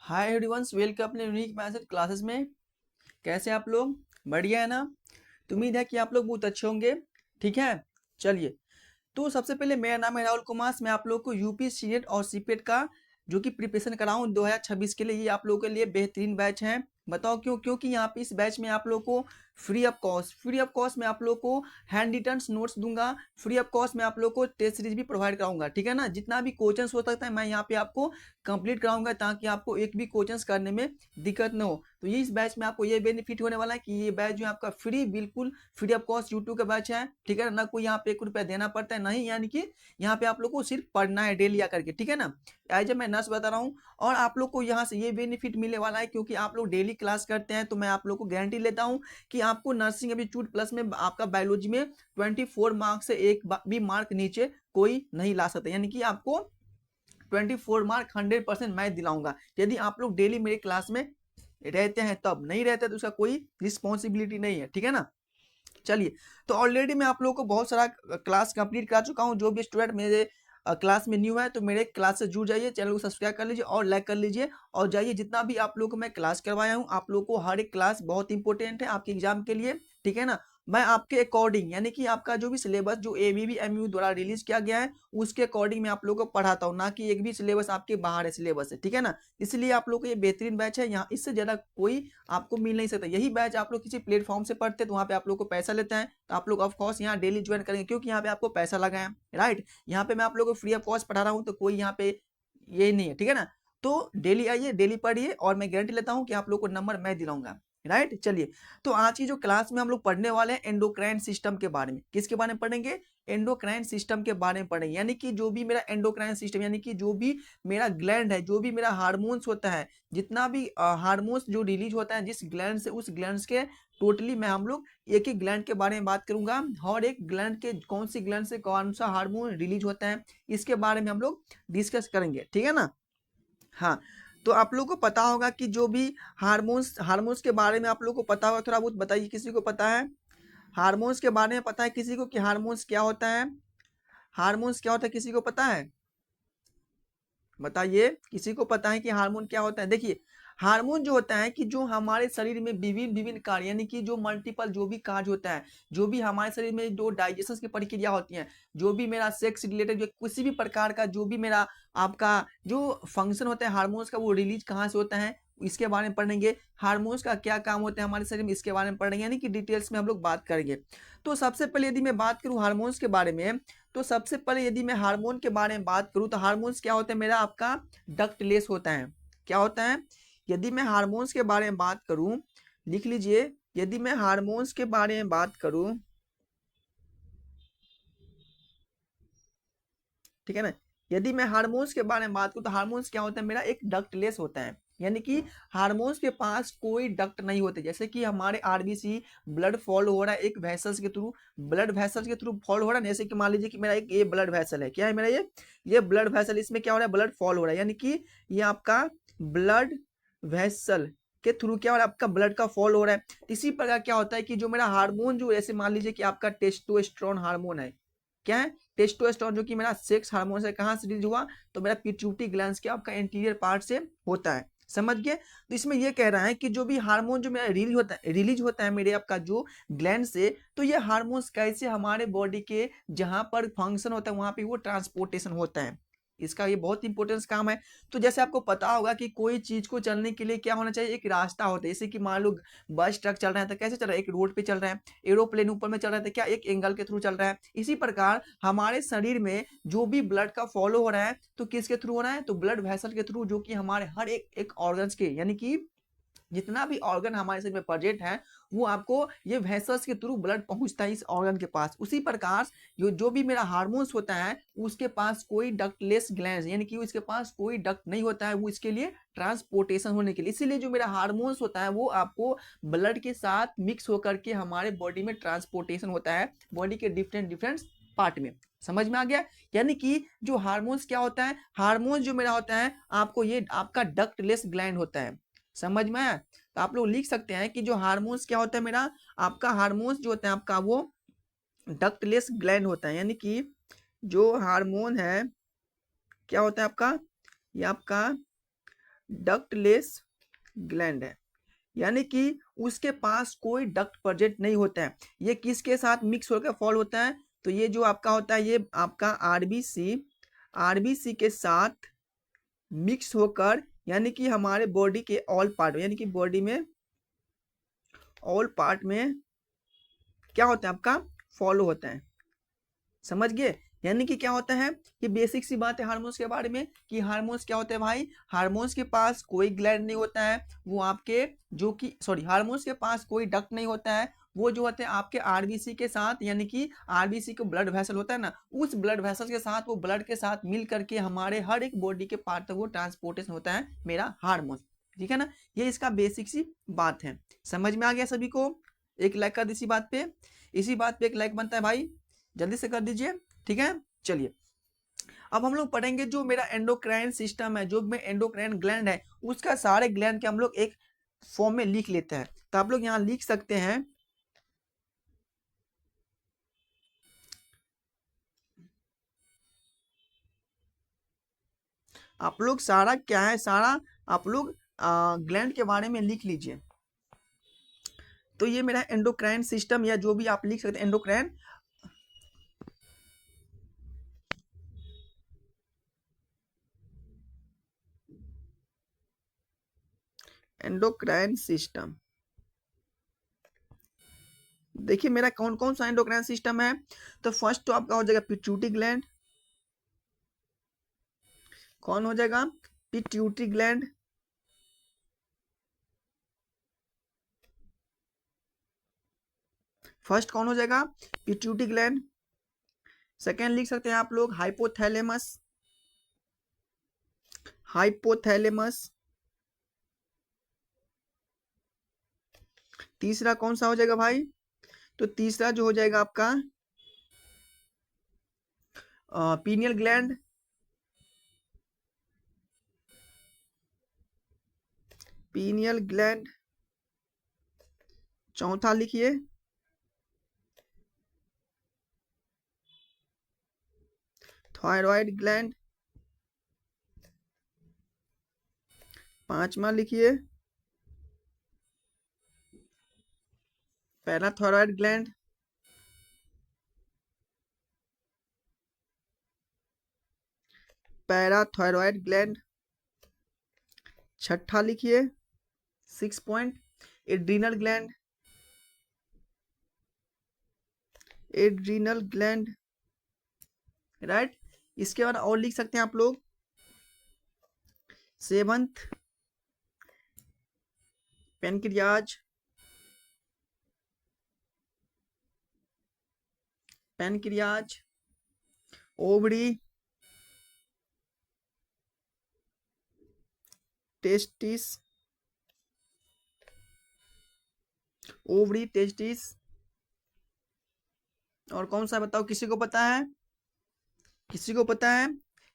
Hi everyone, welcome अपने unique method classes में। कैसे आप लोग? बढ़िया है ना? तो उम्मीद है कि आप लोग बहुत अच्छे होंगे। ठीक है, चलिए। तो सबसे पहले मेरा नाम है राहुल कुमार। मैं आप लोग को यूपी सीनेट और सीपेट का जो कि प्रिपरेशन कराऊँ 2026 के लिए, ये आप लोगों के लिए बेहतरीन बैच है। बताओ क्यों? क्योंकि यहाँ पे इस बैच में आप लोग को फ्री ऑफ कॉस्ट में आप लोग को हैंड रिटन नोट्स दूंगा। फ्री ऑफ कॉस्ट में आप लोग को टेस्ट सीरीज भी प्रोवाइड कराऊंगा। ठीक है ना? जितना भी क्वेश्चन हो सकता है मैं यहाँ पे आपको कंप्लीट कराऊंगा, ताकि आपको एक भी क्वेश्चन करने में दिक्कत न हो। तो ये इस बैच में आपको ये बेनिफिट होने वाला है कि ये बैच जो है आपका फ्री, बिल्कुल फ्री ऑफ कॉस्ट यूट्यूब का बैच है। ठीक है ना? कोई यहाँ पे 1 रुपया देना पड़ता है नहीं, यानी कि यहाँ पे आप लोग को सिर्फ पढ़ना है डेली आकर के। ठीक है ना? एज मैं नर्स बता रहा हूँ, और आप लोग को यहाँ से ये बेनिफिट मिलने वाला है क्योंकि आप लोग डेली क्लास करते हैं। तो मैं आप लोग को गारंटी लेता हूँ कि आपको नर्सिंग एप्टीट्यूड प्लस में आपका बायोलॉजी में 24 मार्क से एक भी मार्क नीचे कोई नहीं ला सकता। यानी कि आपको 24 मार्क 100% मैं दिलाऊंगा, यदि आप लोग डेली मेरे क्लास में रहते हैं। तब नहीं रहते तो उसका कोई रिस्पॉन्सिबिलिटी नहीं है। ठीक है ना? चलिए, तो ऑलरेडी मैं आप लोगों को बहुत सारा क्लास कंप्लीट करा चुका हूँ। जो भी स्टूडेंट मेरे क्लास में न्यू है तो मेरे क्लास से जुड़ जाइए, चैनल को सब्सक्राइब कर लीजिए और लाइक कर लीजिए। और जाइए, जितना भी आप लोगों को मैं क्लास करवाया हूँ, आप लोगों को हर एक क्लास बहुत इंपॉर्टेंट है आपके एग्जाम के लिए। ठीक है ना? मैं आपके अकॉर्डिंग, यानी कि आपका जो भी सिलेबस जो एबीवी एमयू द्वारा रिलीज किया गया है उसके अकॉर्डिंग मैं आप लोगों को पढ़ाता हूँ, ना कि एक भी सिलेबस आपके बाहर है सिलेबस है। ठीक है ना? इसलिए आप लोग को ये बेहतरीन बैच है। यहाँ इससे ज्यादा कोई आपको मिल नहीं सकता। यही बैच आप लोग किसी प्लेटफॉर्म से पढ़ते हैं तो वहाँ पे आप लोग को पैसा लेते हैं, तो आप लोग ऑफ कोर्स यहाँ डेली ज्वाइन करेंगे क्योंकि यहाँ पे आपको पैसा लगा है। राइट? यहाँ पे मैं आप लोग को फ्री ऑफ कॉस्ट पढ़ा रहा हूँ, तो कोई यहाँ पे ये नहीं है। ठीक है ना? तो डेली आइए, डेली पढ़िए, और मैं गारंटी लेता हूँ कि आप लोग को नंबर मैं दिलाऊंगा। राइट? चलिए, तो आज की जो क्लास में हम लोग पढ़ने वाले हैं एंडोक्राइन सिस्टम के बारे में। किसके बारे में पढ़ेंगे? एंडोक्राइन सिस्टम के बारे में पढ़ेंगे। यानी कि जो भी मेरा एंडोक्राइन सिस्टम, यानी कि जो भी मेरा ग्लैंड है, जो भी मेरा हार्मोन्स होता है, जितना भी हार्मोन्स जो रिलीज होता है जिस ग्लैंड से, उस ग्लैंड के टोटली मैं हम लोग एक एक ग्लैंड के बारे में बात करूंगा। और एक ग्लैंड के कौन सी ग्लैंड से कौन सा हार्मोन रिलीज होता है, इसके बारे में हम लोग डिस्कस करेंगे। ठीक है ना? हाँ, तो आप लोग को पता होगा कि जो भी हार्मोन्स हार्मोन्स के बारे में आप लोग को पता होगा। थोड़ा बहुत बताइए, किसी को पता है हार्मोन्स के बारे में? पता है किसी को कि हार्मोन्स क्या होता है? हार्मोन्स क्या होता है, किसी को पता है? बताइए, किसी को पता है कि हार्मोन क्या होता है? देखिए, हार्मोन जो होता है कि जो हमारे शरीर में विभिन्न विभिन्न कार्य, यानी कि जो मल्टीपल जो भी कार्य होता है, जो भी हमारे शरीर में जो डाइजेशन की प्रक्रिया होती है, जो भी मेरा सेक्स रिलेटेड जो किसी भी प्रकार का जो भी मेरा आपका जो फंक्शन होता है हार्मोन्स का, वो रिलीज कहाँ से होता है, इसके बारे में पढ़ेंगे। हार्मोन्स का क्या काम होता है हमारे शरीर में, इसके बारे में पढ़ेंगे, यानी कि डिटेल्स में हम लोग बात करेंगे। तो सबसे पहले यदि मैं बात करूँ हार्मोन्स के बारे में, तो सबसे पहले यदि मैं हार्मोन के बारे में बात करूं तो हार्मोन्स क्या होता है मेरा आपका डक्टलेस होता है। क्या होता है? यदि मैं हार्मोन्स के बारे में बात करूं, लिख लीजिए, यदि मैं हार्मोन्स के बारे में बात करूं, ठीक है ना, यदि मैं हार्मोन्स के बारे में बात करूं तो हार्मोन्स क्या होता है मेरा एक डक्टलेस होता है। यानी कि हार्मोन्स के पास कोई डक्ट नहीं होते। जैसे कि हमारे आरबीसी ब्लड फॉलो हो रहा है एक वेसल्स के थ्रू, ब्लड वेसल्स के थ्रू फॉलो हो रहा है। जैसे कि मान लीजिए कि मेरा एक ये ब्लड वेसल है, क्या है मेरा ये ब्लड वेसल, इसमें क्या हो रहा है, ब्लड फॉलो हो रहा है। यानी कि ये आपका ब्लड वेसल के थ्रू क्या हो रहा है, आपका ब्लड का फॉल हो रहा है। इसी प्रकार क्या होता है कि जो मेरा हार्मोन, जो ऐसे मान लीजिए कि आपका टेस्टोस्टेरोन हार्मोन है, क्या है, टेस्टोस्टेरोन, जो कि मेरा सेक्स हार्मोन से कहाँ से रिलीज हुआ, तो मेरा पिट्यूटरी ग्लैंड के आपका इंटीरियर पार्ट से होता है। समझ गए? तो इसमें ये कह रहा है कि जो भी हार्मोन जो मेरा रिलीज होता है मेरे आपका जो ग्लैंड से, तो ये हार्मोन्स कैसे हमारे बॉडी के जहां पर फंक्शन होता है वहां पे वो ट्रांसपोर्टेशन होता है। इसका ये बहुत इंपॉर्टेंस काम है। तो जैसे आपको पता होगा कि कोई चीज को चलने के लिए क्या होना चाहिए, एक रास्ता होता है। जैसे कि मान लो बस ट्रक चल रहा है तो कैसे चल रहा है, एक रोड पे चल रहा है। एरोप्लेन ऊपर में चल रहा है तो क्या एक एंगल के थ्रू चल रहा है। इसी प्रकार हमारे शरीर में जो भी ब्लड का फॉलो हो रहा है तो किसके थ्रू हो रहा है, तो ब्लड वेसल के थ्रू, जो कि हमारे हर एक एक ऑर्गन्स के, यानी कि जितना भी ऑर्गन हमारे शरीर में प्रेजेंट है, वो आपको ये वेसल्स के थ्रू ब्लड पहुंचता है इस ऑर्गन के पास। उसी प्रकार जो भी मेरा हार्मोन्स होता है उसके पास कोई डक्टलेस ग्लैंड, यानी कि उसके पास कोई डक्ट नहीं होता है, वो इसके लिए ट्रांसपोर्टेशन होने के लिए। इसीलिए जो मेरा हार्मोन्स होता है वो आपको ब्लड के साथ मिक्स होकर के हमारे बॉडी में ट्रांसपोर्टेशन होता है, बॉडी के डिफरेंट डिफरेंट पार्ट में। समझ में आ गया? यानी कि जो हार्मोन्स क्या होता है, हार्मोन्स जो मेरा होता है आपको ये आपका डक्टलेस ग्लैंड होता है। समझ में आया? तो आप लोग लिख सकते हैं कि जो हार्मोन्स क्या होता है मेरा आपका, हार्मोन्स जो होता है आपका वो डक्टलेस ग्लैंड होता है। यानी कि जो हार्मोन है क्या होता है आपका, ये आपका डक्टलेस ग्लैंड है, यानी कि उसके पास कोई डक्ट प्रेजेंट नहीं होता है। ये किसके साथ मिक्स होकर फॉल होता है? तो ये जो आपका होता है ये आपका आरबीसी के साथ मिक्स होकर, यानी कि हमारे बॉडी के ऑल पार्ट, यानी कि बॉडी में ऑल पार्ट में क्या होता है आपका फॉलो होता है। समझ गए? यानी कि क्या होता है, ये बेसिक सी बात है हार्मोन्स के बारे में कि हार्मोन्स क्या होते हैं भाई, हार्मोन्स के पास कोई ग्लैंड नहीं होता है, वो आपके जो कि हार्मोन्स के पास कोई डक्ट नहीं होता है, वो जो होते हैं आपके आरबीसी के साथ, यानी कि आरबीसी को ब्लड वेसल होता है ना, उस ब्लड वेसल के साथ, वो ब्लड के साथ मिल करके हमारे हर एक बॉडी के पार्ट तक वो ट्रांसपोर्टेशन होता है मेरा हार्मोन। ठीक है ना, ये इसका बेसिक सी बात है। समझ में आ गया सभी को? एक लाइक कर दी इसी बात पे, इसी बात पे एक लाइक बनता है भाई, जल्दी से कर दीजिए। ठीक है, चलिए अब हम लोग पढ़ेंगे जो मेरा एंडोक्राइन सिस्टम है, जो में एंडोक्राइन ग्लैंड है, उसका सारे ग्लैंड के हम लोग एक फॉर्म में लिख लेते हैं। तो आप लोग यहाँ लिख सकते हैं, आप लोग सारा क्या है, सारा आप लोग ग्लैंड के बारे में लिख लीजिए। तो ये मेरा एंडोक्राइन सिस्टम, या जो भी आप लिख सकते हैं एंडोक्राइन, एंडोक्राइन सिस्टम। देखिए मेरा कौन कौन सा एंडोक्राइन सिस्टम है। तो फर्स्ट तो आपका हो जाएगा पिट्यूटरी ग्लैंड। कौन हो जाएगा? Pituitary gland. फर्स्ट कौन हो जाएगा? Pituitary gland. सेकेंड लिख सकते हैं आप लोग हाइपोथैलेमस, हाइपोथैलेमस। तीसरा कौन सा हो जाएगा भाई? तो तीसरा जो हो जाएगा आपका पीनियल ग्लैंड, पीनियल ग्लैंड। चौथा लिखिए थायराइड ग्लैंड। पांचवा लिखिए पैराथायराइड ग्लैंड। Parathyroid gland. छठा लिखिए 6 point adrenal gland, adrenal gland. Right, इसके बाद और लिख सकते हैं आप लोग seventh pancreas, pancreas, ovary, testis, ovary testis. और कौन सा बताओ, किसी को पता है? किसी को पता है?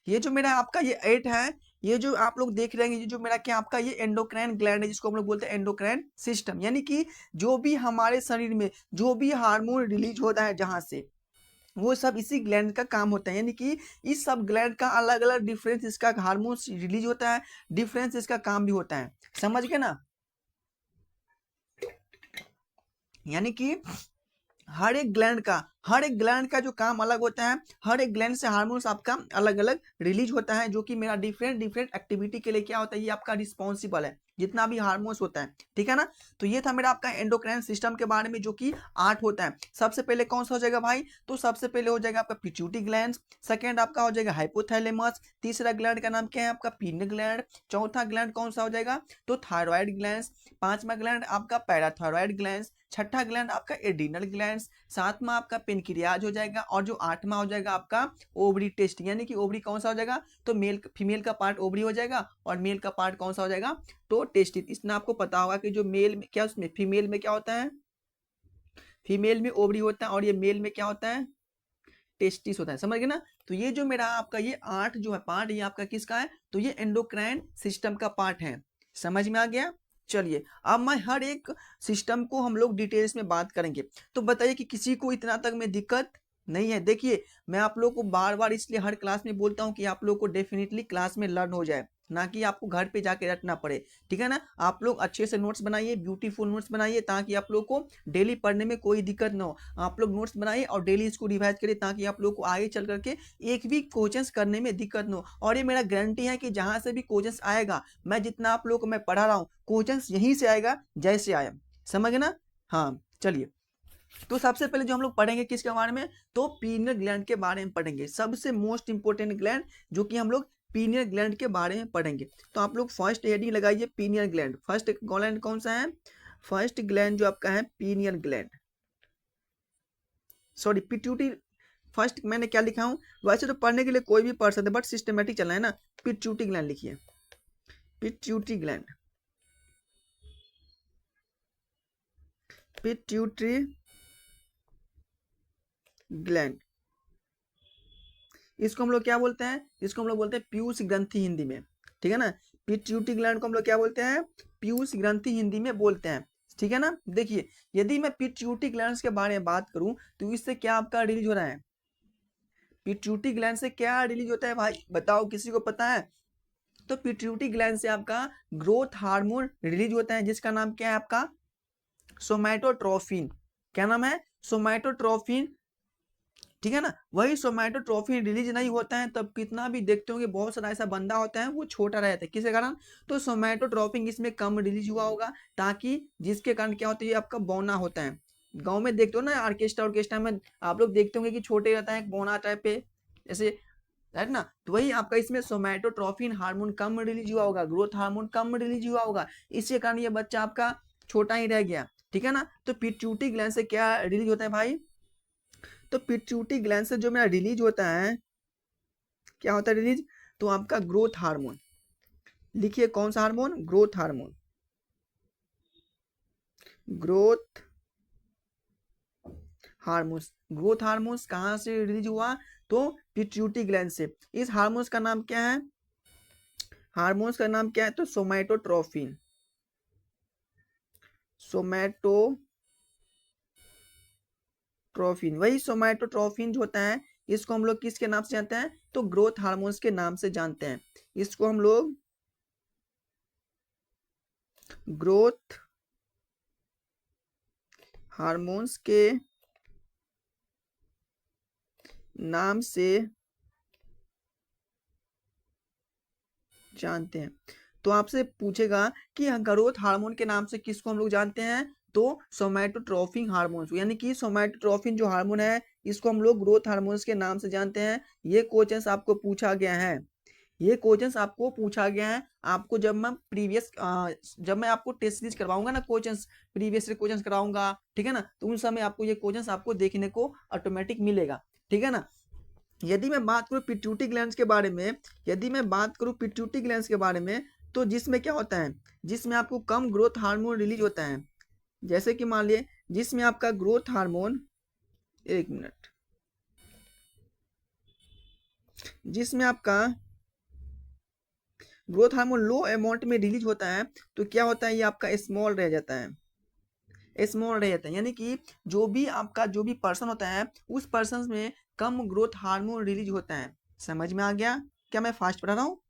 ये जो मेरा आपका ये 8 है, ये जो आप लोग देख रहे हैं, ये जो मेरा क्या आपका ये एंडोक्राइन ग्लैंड है, जिसको हम लोग बोलते हैं एंडोक्राइन सिस्टम, यानी कि जो भी हमारे शरीर में जो भी हार्मोन रिलीज होता है जहां से, वो सब इसी ग्लैंड का काम होता है। यानी कि इस सब ग्लैंड का अलग अलग डिफरेंस, इसका हार्मोन रिलीज होता है, डिफरेंस इसका काम भी होता है। समझ गए ना? यानी कि हर एक ग्लैंड का जो काम अलग होता है, हर एक ग्लैंड से हार्मोन्स आपका अलग अलग रिलीज होता है, जो कि मेरा डिफरेंट डिफरेंट एक्टिविटी के लिए क्या होता है, ये आपका रिस्पॉन्सिबल है, जितना भी हार्मोन्स होता है। ठीक है ना? तो ये था मेरा आपका एंडोक्राइन सिस्टम के बारे में, जो कि 8 होता है। सबसे पहले कौन सा हो जाएगा भाई? तो सबसे पहले हो जाएगा आपका पिट्यूटरी ग्लैंड, सेकेंड आपका हो जाएगा हाइपोथैलेमस, तीसरा ग्लैंड का नाम क्या है आपका पीनियल ग्लैंड, चौथा ग्लैंड कौन सा हो जाएगा? तो थायराइड ग्लैंड, पांचवा ग्लैंड आपका पैराथायराइड ग्लैंड, छठा ग्लैंड आपका एड्रीनल ग्लैंड, सातवां आपका पेनक्रियाज हो जाएगा, और जो आठवां हो जाएगा आपका ओवरी टेस्ट, यानी कि ओवरी कौन सा हो जाएगा? तो मेल फीमेल का पार्ट ओवरी हो जाएगा, और मेल का पार्ट कौन सा हो जाएगा? तो टेस्टिस। इतना आपको पता होगा कि जो मेल में क्या, उसमें फीमेल में क्या होता है? फीमेल में ओवरी होता है, और ये मेल में क्या होता है? टेस्टिस होता है। समझ गए ना? तो ये जो मेरा आपका ये 8 जो है पार्ट, ये आपका किसका है? तो ये एंडोक्राइन सिस्टम का पार्ट है। समझ में आ गया? चलिए अब मैं हर एक सिस्टम को हम लोग डिटेल्स में बात करेंगे। तो बताइए कि किसी को इतना तक में दिक्कत नहीं है? देखिए मैं आप लोग को बार बार इसलिए हर क्लास में बोलता हूँ कि आप लोग को डेफिनेटली क्लास में लर्न हो जाए। ना कि आपको घर पे जाके रटना पड़े। ठीक है ना, आप लोग अच्छे से नोट्स बनाइए, ब्यूटीफुल नोट्स बनाइए, ताकि आप लोग को डेली पढ़ने में कोई दिक्कत ना हो। आप लोग नोट्स बनाइए और डेली इसको रिवाइज करिए, ताकि आप लोग को आगे चल करके एक भी क्वेश्चंस करने में दिक्कत ना हो। और ये मेरा गारंटी है कि जहां से भी क्वेश्चंस आएगा, मैं जितना आप लोग को मैं पढ़ा रहा हूँ, क्वेश्चंस यहीं से आएगा जैसे आया। समझ ना? हाँ चलिए, तो सबसे पहले जो हम लोग पढ़ेंगे किसके बारे में, तो पीनियल ग्लैंड के बारे में पढ़ेंगे। सबसे मोस्ट इंपोर्टेंट ग्लैंड जो कि हम लोग पीनियल ग्लैंड के बारे में पढ़ेंगे। तो आप लोग फर्स्ट हेडिंग लगाइए पीनियल ग्लैंड। फर्स्ट ग्लैंड कौन सा है? फर्स्ट ग्लैंड जो आपका है pineal gland, sorry pituitary. First मैंने क्या लिखा हूं, वैसे तो पढ़ने के लिए कोई भी पढ़ सकते बट सिस्टमेटिक चलना है ना। पिट्यूटरी ग्लैंड लिखिए, पिट्यूटरी ग्लैंड, पिट्यूटरी ग्लैंड। इसको हम लोग क्या बोलते हैं? इसको हम लोग बोलते हैं पीयूष ग्रंथि हिंदी में। ठीक है ना, पिट्यूटरी ग्लैंड को हम लोग क्या बोलते हैं? पीयूष ग्रंथि हिंदी में बोलते हैं। ठीक है ना, देखिए यदि मैं पिट्यूटरी ग्लैंड के बारे में बात करूं, तो इससे क्या आपका रिलीज हो रहा है? पिट्यूटरी ग्लैंड से क्या रिलीज होता है भाई, बताओ, किसी को पता है? तो पिट्यूटरी ग्लैंड से आपका ग्रोथ हार्मोन रिलीज होता है, जिसका नाम क्या है आपका? सोमैटोट्रोफिन। क्या नाम है? सोमैटोट्रोफिन। ठीक है ना, वही सोमैटोट्रोफिन रिलीज नहीं होता है, तब कितना भी देखते होंगे बहुत सारा ऐसा बंदा होता है वो छोटा रहता है, किसके कारण? तो सोमैटोट्रोफिन इसमें कम रिलीज हुआ होगा, ताकि जिसके कारण क्या होता है, ये आपका बौना होता है। गांव में देखते हो ना, ऑर्केस्ट्रा ऑर्केस्ट्रा में आप लोग देखते होंगे कि छोटे रहता है बौना टाइप पे ऐसे, है ना? तो वही आपका इसमें सोमैटोट्रोफिन हार्मोन कम रिलीज हुआ होगा, ग्रोथ हार्मोन कम रिलीज हुआ होगा, इसके कारण ये बच्चा आपका छोटा ही रह गया। ठीक है ना, तो पिट्यूटरी ग्लैंड से क्या रिलीज होता है भाई? तो पिट्यूटरी ग्लैंड से जो मेरा रिलीज होता है, क्या होता है रिलीज? तो आपका ग्रोथ हार्मोन। लिखिए कौन सा hormone? Growth hormone. Growth hormones. Growth hormones कहां से रिलीज हुआ? तो पिट्यूटरी ग्लैंड से। इस हार्मोन्स का नाम क्या है? हार्मोन्स का नाम क्या है? तो सोमैटोट्रोफिन। सोमैटोट्रोफिन, वही सोमैटोट्रोफिन जो होता है, इसको हम लोग किसके नाम से जानते हैं? तो ग्रोथ हार्मोन्स के नाम से जानते हैं। इसको हम लोग ग्रोथ हार्मोन्स के नाम से जानते हैं। तो आपसे पूछेगा कि ग्रोथ हार्मोन के नाम से किसको हम लोग जानते हैं? तो सोमैटोट्रोफिन हार्मोन्स, यानी कि सोमैटोट्रोफिन जो हार्मोन है, इसको हम लोग ग्रोथ हार्मोन्स के नाम से जानते हैं। ये क्वेश्चंस आपको पूछा गया है, ये क्वेश्चंस आपको पूछा गया है। आपको जब मैं आपको टेस्ट सीरीज करवाऊंगा ना, क्वेश्चंस प्रीवियस क्वेश्चंस कराऊंगा, ठीक है ना, तो उन समय आपको ये क्वेश्चंस आपको देखने को ऑटोमेटिक मिलेगा। ठीक है ना, यदि मैं बात करूं पिट्यूटरी ग्लैंड्स के बारे में, यदि मैं बात करूं पिट्यूटरी ग्लैंड्स के बारे में, तो जिसमें क्या होता है, जिसमें आपको कम ग्रोथ हार्मोन रिलीज होता है। जैसे कि मान लिए जिसमें आपका ग्रोथ हार्मोन, एक मिनट, जिसमें आपका ग्रोथ हार्मोन लो अमाउंट में रिलीज होता है, तो क्या होता है, ये आपका स्मॉल रह जाता है, स्मॉल रह जाता है। यानी कि जो भी आपका जो भी पर्सन होता है, उस पर्सन में कम ग्रोथ हार्मोन रिलीज होता है। समझ में आ गया? क्या मैं फास्ट पढ़ा रहा हूँ?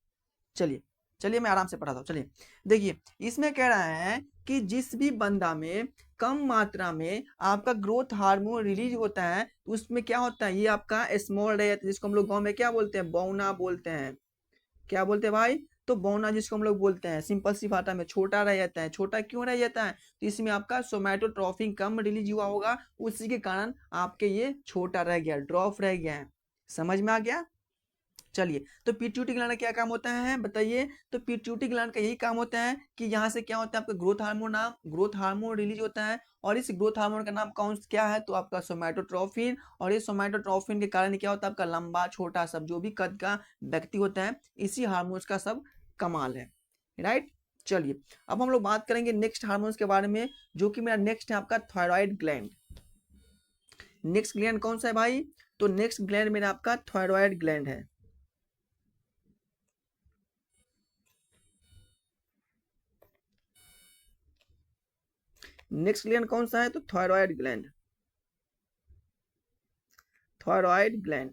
चलिए चलिए मैं आराम से पढ़ाता हूँ। चलिए देखिए, इसमें कह रहा है कि जिस भी बंदा में कम मात्रा में आपका ग्रोथ हार्मोन रिलीज होता है, उसमें क्या होता है, ये आपका स्मॉल रह जाता है, जिसको हम लोग गाँव में क्या बोलते हैं? बौना बोलते हैं। क्या बोलते हैं भाई? तो बौना जिसको हम लोग बोलते हैं, सिंपल सी भाषा में छोटा रह जाता है। छोटा क्यों रह जाता है? तो इसमें आपका सोमैटोट्रोफिन कम रिलीज हुआ होगा, उसी के कारण आपके ये छोटा रह गया, ड्रॉप रह गया है। समझ में आ गया? चलिए, तो पिट्यूटरी ग्लैंड का क्या काम होता है बताइए? तो पिट्यूटरी ग्लैंड का यही काम होता है कि यहाँ से क्या होता है, आपका ग्रोथ हार्मोन रिलीज होता है। और इस ग्रोथ हार्मोन का नाम कौन क्या है? तो आपका सोमैटोट्रोफिन। और इस सोमैटोट्रोफिन के कारण क्या होता है, आपका लंबा छोटा सब जो भी कद का व्यक्ति होता है, इसी हार्मोन्स का सब कमाल है। राइट, चलिए अब हम लोग बात करेंगे नेक्स्ट हार्मोन्स के बारे में, जो कि मेरा नेक्स्ट है आपका थायराइड ग्लैंड। नेक्स्ट ग्लैंड कौन सा है भाई? तो नेक्स्ट ग्लैंड मेरा आपका थायराइड ग्लैंड है। नेक्स्ट ग्लैंड कौन सा है? तो थायराइड ग्लैंड। Thyroid gland.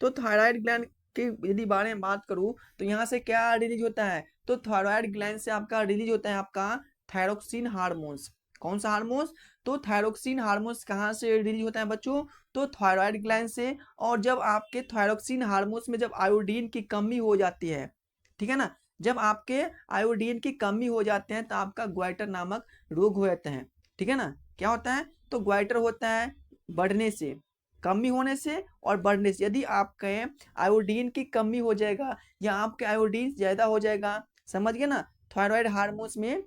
तो थायराइड ग्लैंड के यदि बारे में बात करूं तो यहाँ से क्या रिलीज होता है, तो थायराइड ग्लैंड से आपका रिलीज होता है आपका थायरोक्सिन हार्मोन्स। कौन सा हार्मोन्स, तो थायरोक्सिन हार्मोन्स कहाँ से रिलीज होता है बच्चों, तो थायराइड ग्लैंड से। और जब आपके थायरोक्सिन हार्मोन्स में जब आयोडीन की कमी हो जाती है, ठीक है ना, जब आपके आयोडीन की कमी हो जाते हैं तो आपका ग्वाइटर नामक रोग हो जाते हैं, ठीक है ना। क्या होता है, तो ग्वाइटर होता है बढ़ने से, कमी होने से और बढ़ने से। यदि आपके आयोडीन की कमी हो जाएगा या आपके आयोडीन ज्यादा हो जाएगा, समझ गए ना, थायराइड हार्मोन्स में,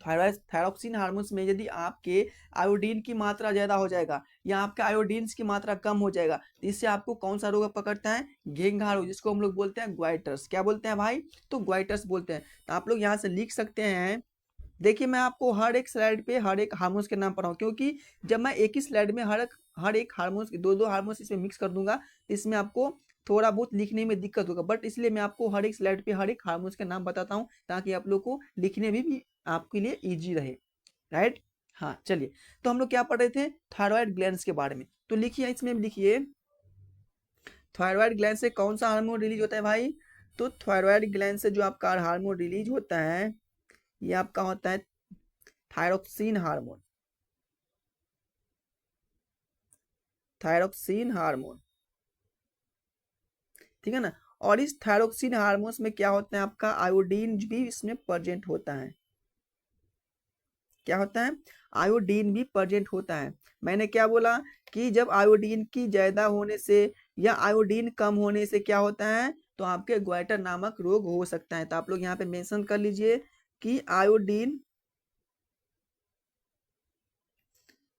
थायराइड थायरोक्सिन हार्मोन्स में यदि आपके आयोडीन की मात्रा ज्यादा हो जाएगा या आपके आयोडीन की मात्रा कम हो जाएगा तो इससे आपको कौन सा रोग पकड़ता है, घेंघा रोग, जिसको हम लोग बोलते हैं ग्वाइटर्स। क्या बोलते हैं भाई, तो ग्वाइटर्स बोलते हैं। तो आप लोग यहाँ से लिख सकते हैं। देखिए मैं आपको हर एक स्लाइड पे हर एक हार्मोन्स के नाम पढ़ाऊँ, क्योंकि जब मैं एक ही स्लाइड में हर एक हार्मोन्स दो दो हार्मोन्स इसमें मिक्स कर दूंगा तो इसमें आपको थोड़ा बहुत लिखने में दिक्कत होगा, बट इसलिए मैं आपको हर एक स्लाइड पे हर एक हार्मोन्स के नाम बताता हूँ ताकि आप लोग को लिखने में भी आपके लिए ईजी रहे, राइट। हाँ चलिए, तो हम लोग क्या पढ़ रहे थे, थायराइड ग्लैंड्स के बारे में। तो लिखिए, इसमें लिखिए थायराइड ग्लैंड से कौन सा हार्मोन रिलीज होता है भाई, तो थायराइड ग्लैंड से जो आपका हार्मोन रिलीज होता है ये आपका होता है थायरोक्सिन हार्मोन, थायरोक्सिन हार्मोन, ठीक है ना। और इस थायरोक्सिन हार्मोन्स में क्या होता है, आपका आयोडीन भी इसमें प्रेजेंट होता है। क्या होता है, आयोडीन भी प्रेजेंट होता है। मैंने क्या बोला कि जब आयोडीन की ज्यादा होने से या आयोडीन कम होने से क्या होता है, तो आपके ग्वाइटर नामक रोग हो सकता है। तो आप लोग यहाँ पे मेंशन कर लीजिए कि आयोडीन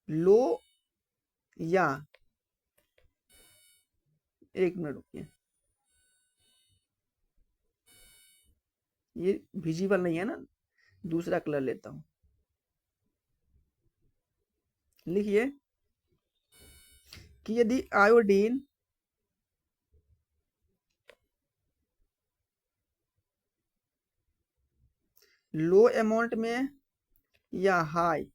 लो या, एक मिनट रुकिए, ये विजिबल नहीं है ना, दूसरा कलर लेता हूँ। लिखिए कि यदि आयोडीन लो अमाउंट में या हाई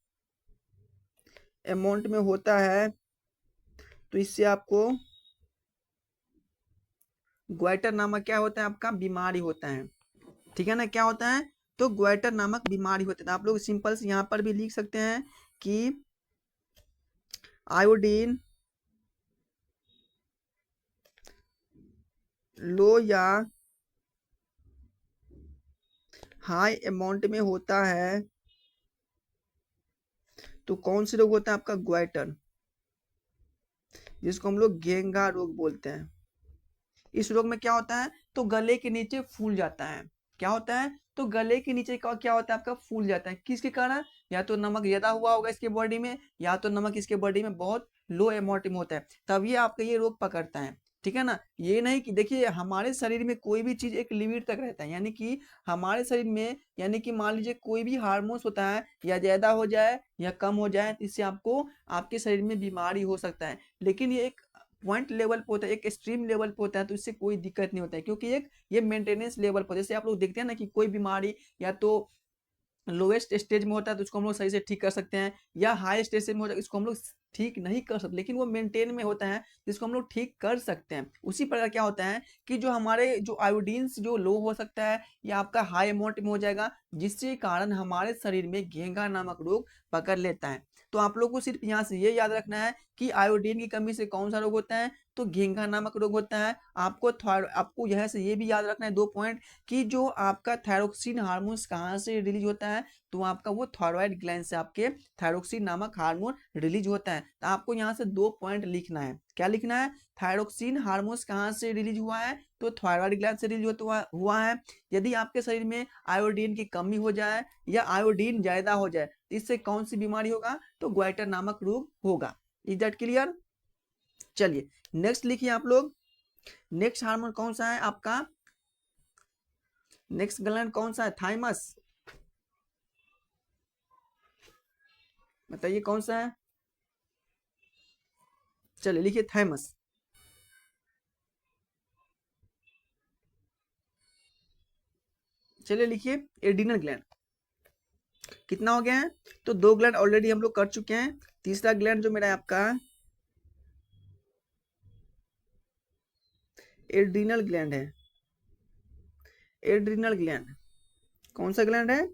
अमाउंट में होता है तो इससे आपको ग्वाइटर नामक क्या होता है, आपका बीमारी होता है, ठीक है ना। क्या होता है, तो ग्वाइटर नामक बीमारी होता है। तो आप लोग सिंपल से यहाँ पर भी लिख सकते हैं कि आयोडीन लो या हाई अमाउंट में होता है तो कौन सी रोग होता है, आपका ग्वाइटर, जिसको हम लोग घेंघा रोग बोलते हैं। इस रोग में क्या होता है, तो गले के नीचे फूल जाता है। क्या होता है, तो गले के नीचे का क्या होता है, आपका फूल जाता है। किसके कारण, या तो नमक ज्यादा हुआ होगा इसके बॉडी में, या तो नमक इसके बॉडी में बहुत लो अमाउंट में होता है, तब ये आपका ये रोग पकड़ता है, ठीक है ना। ये नहीं कि देखिए हमारे शरीर में कोई भी चीज एक लिमिट तक रहता है, यानी कि हमारे शरीर में, यानी कि मान लीजिए कोई भी हार्मोन्स होता है या ज्यादा हो जाए या कम हो जाए तो इससे आपको आपके शरीर में बीमारी हो सकता है। लेकिन ये एक पॉइंट लेवल पे होता है, एक एक्सट्रीम लेवल पे होता है, तो इससे कोई दिक्कत नहीं होता है, क्योंकि एक ये मेंटेनेंस लेवल पर, जैसे आप लोग देखते हैं ना कि कोई बीमारी या तो लोएस्ट स्टेज में होता है तो उसको हम लोग सही से ठीक कर सकते हैं, या हाई स्टेज में होता है इसको हम लोग ठीक नहीं कर सकते, लेकिन वो मेंटेन में होता है जिसको हम लोग ठीक कर सकते हैं। उसी प्रकार क्या होता है कि जो हमारे जो आयोडीन्स जो लो हो सकता है या आपका हाई अमाउंट में हो जाएगा, जिसके कारण हमारे शरीर में घेंघा नामक रोग पकड़ लेता है। तो आप लोग को सिर्फ यहाँ से ये याद रखना है कि आयोडीन की कमी से कौन सा रोग होता है, तो घेंघा नामक रोग होता है। आपको यहाँ से ये भी याद रखना है 2 पॉइंट, कि जो आपका थायरोक्सिन हार्मोन्स कहाँ से रिलीज होता है, तो आपका वो थायराइड ग्लैंड से आपके थायरोक्सिन नामक हार्मोन रिलीज होता है। तो आपको यहाँ से 2 पॉइंट लिखना है। क्या लिखना है, थायरोक्सिन हार्मोन्स कहाँ से रिलीज हुआ है, तो थायराइड ग्लैंड से रिलीज हुआ है। यदि आपके शरीर में आयोडीन की कमी हो जाए या आयोडीन ज्यादा हो जाए तो इससे कौन सी बीमारी होगा, तो ग्वाइटर नामक रोग होगा। Is that clear. चलिए नेक्स्ट लिखिए आप लोग, नेक्स्ट हार्मोन कौन सा है आपका, नेक्स्ट ग्लैंड कौन सा है, थाइमस, बताइए कौन सा है। चलिए लिखिए थाइमस। चलिए लिखिए एडिनल ग्लैंड। कितना हो गया है, तो 2 ग्लैंड ऑलरेडी हम लोग कर चुके हैं। तीसरा ग्लैंड जो मेरा है आपका एड्रीनल ग्लैंड है, एड्रीनल ग्लैंड। कौन सा ग्लैंड है?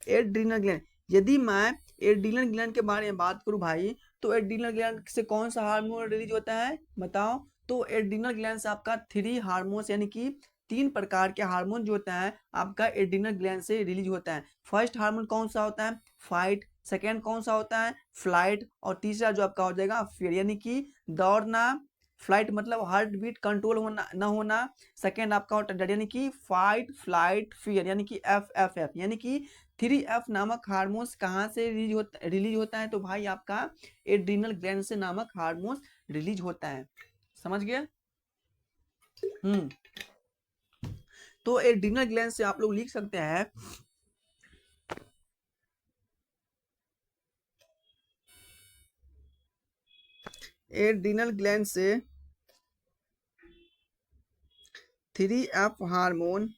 Adrenal gland. यदि मैं एड्रीनल ग्लैंड के बारे में बात करूं भाई, तो एड्रीनल ग्लैंड से कौन सा हार्मोन रिलीज होता है बताओ? तो एड्रीनल ग्लैंड से आपका 3 हार्मोन्स यानी कि 3 प्रकार के हार्मोन जो होता है आपका एड्रीनल ग्लैंड से रिलीज होता है। फर्स्ट हार्मोन कौन सा होता है? फाइट। सेकेंड कौन सा होता है? फ्लाइट। और तीसरा जो आपका हो जाएगा फिर, यानी कि दौड़ना। फ्लाइट मतलब हार्ट बीट कंट्रोल होना ना होना। सेकेंड आपका होता है यानी कि फाइट फ्लाइट फियर, यानी कि एफ, यानी कि 3F नामक हार्मोन्स कहाँ से रिलीज होता है? तो भाई आपका एड्रीनल ग्लैंड से नामक हार्मोन्स रिलीज होता है। समझ गए? तो एड्रीनल ग्लैंड से आप लोग लिख सकते हैं एड्रीनल ग्लैंड से 3F हार्मोन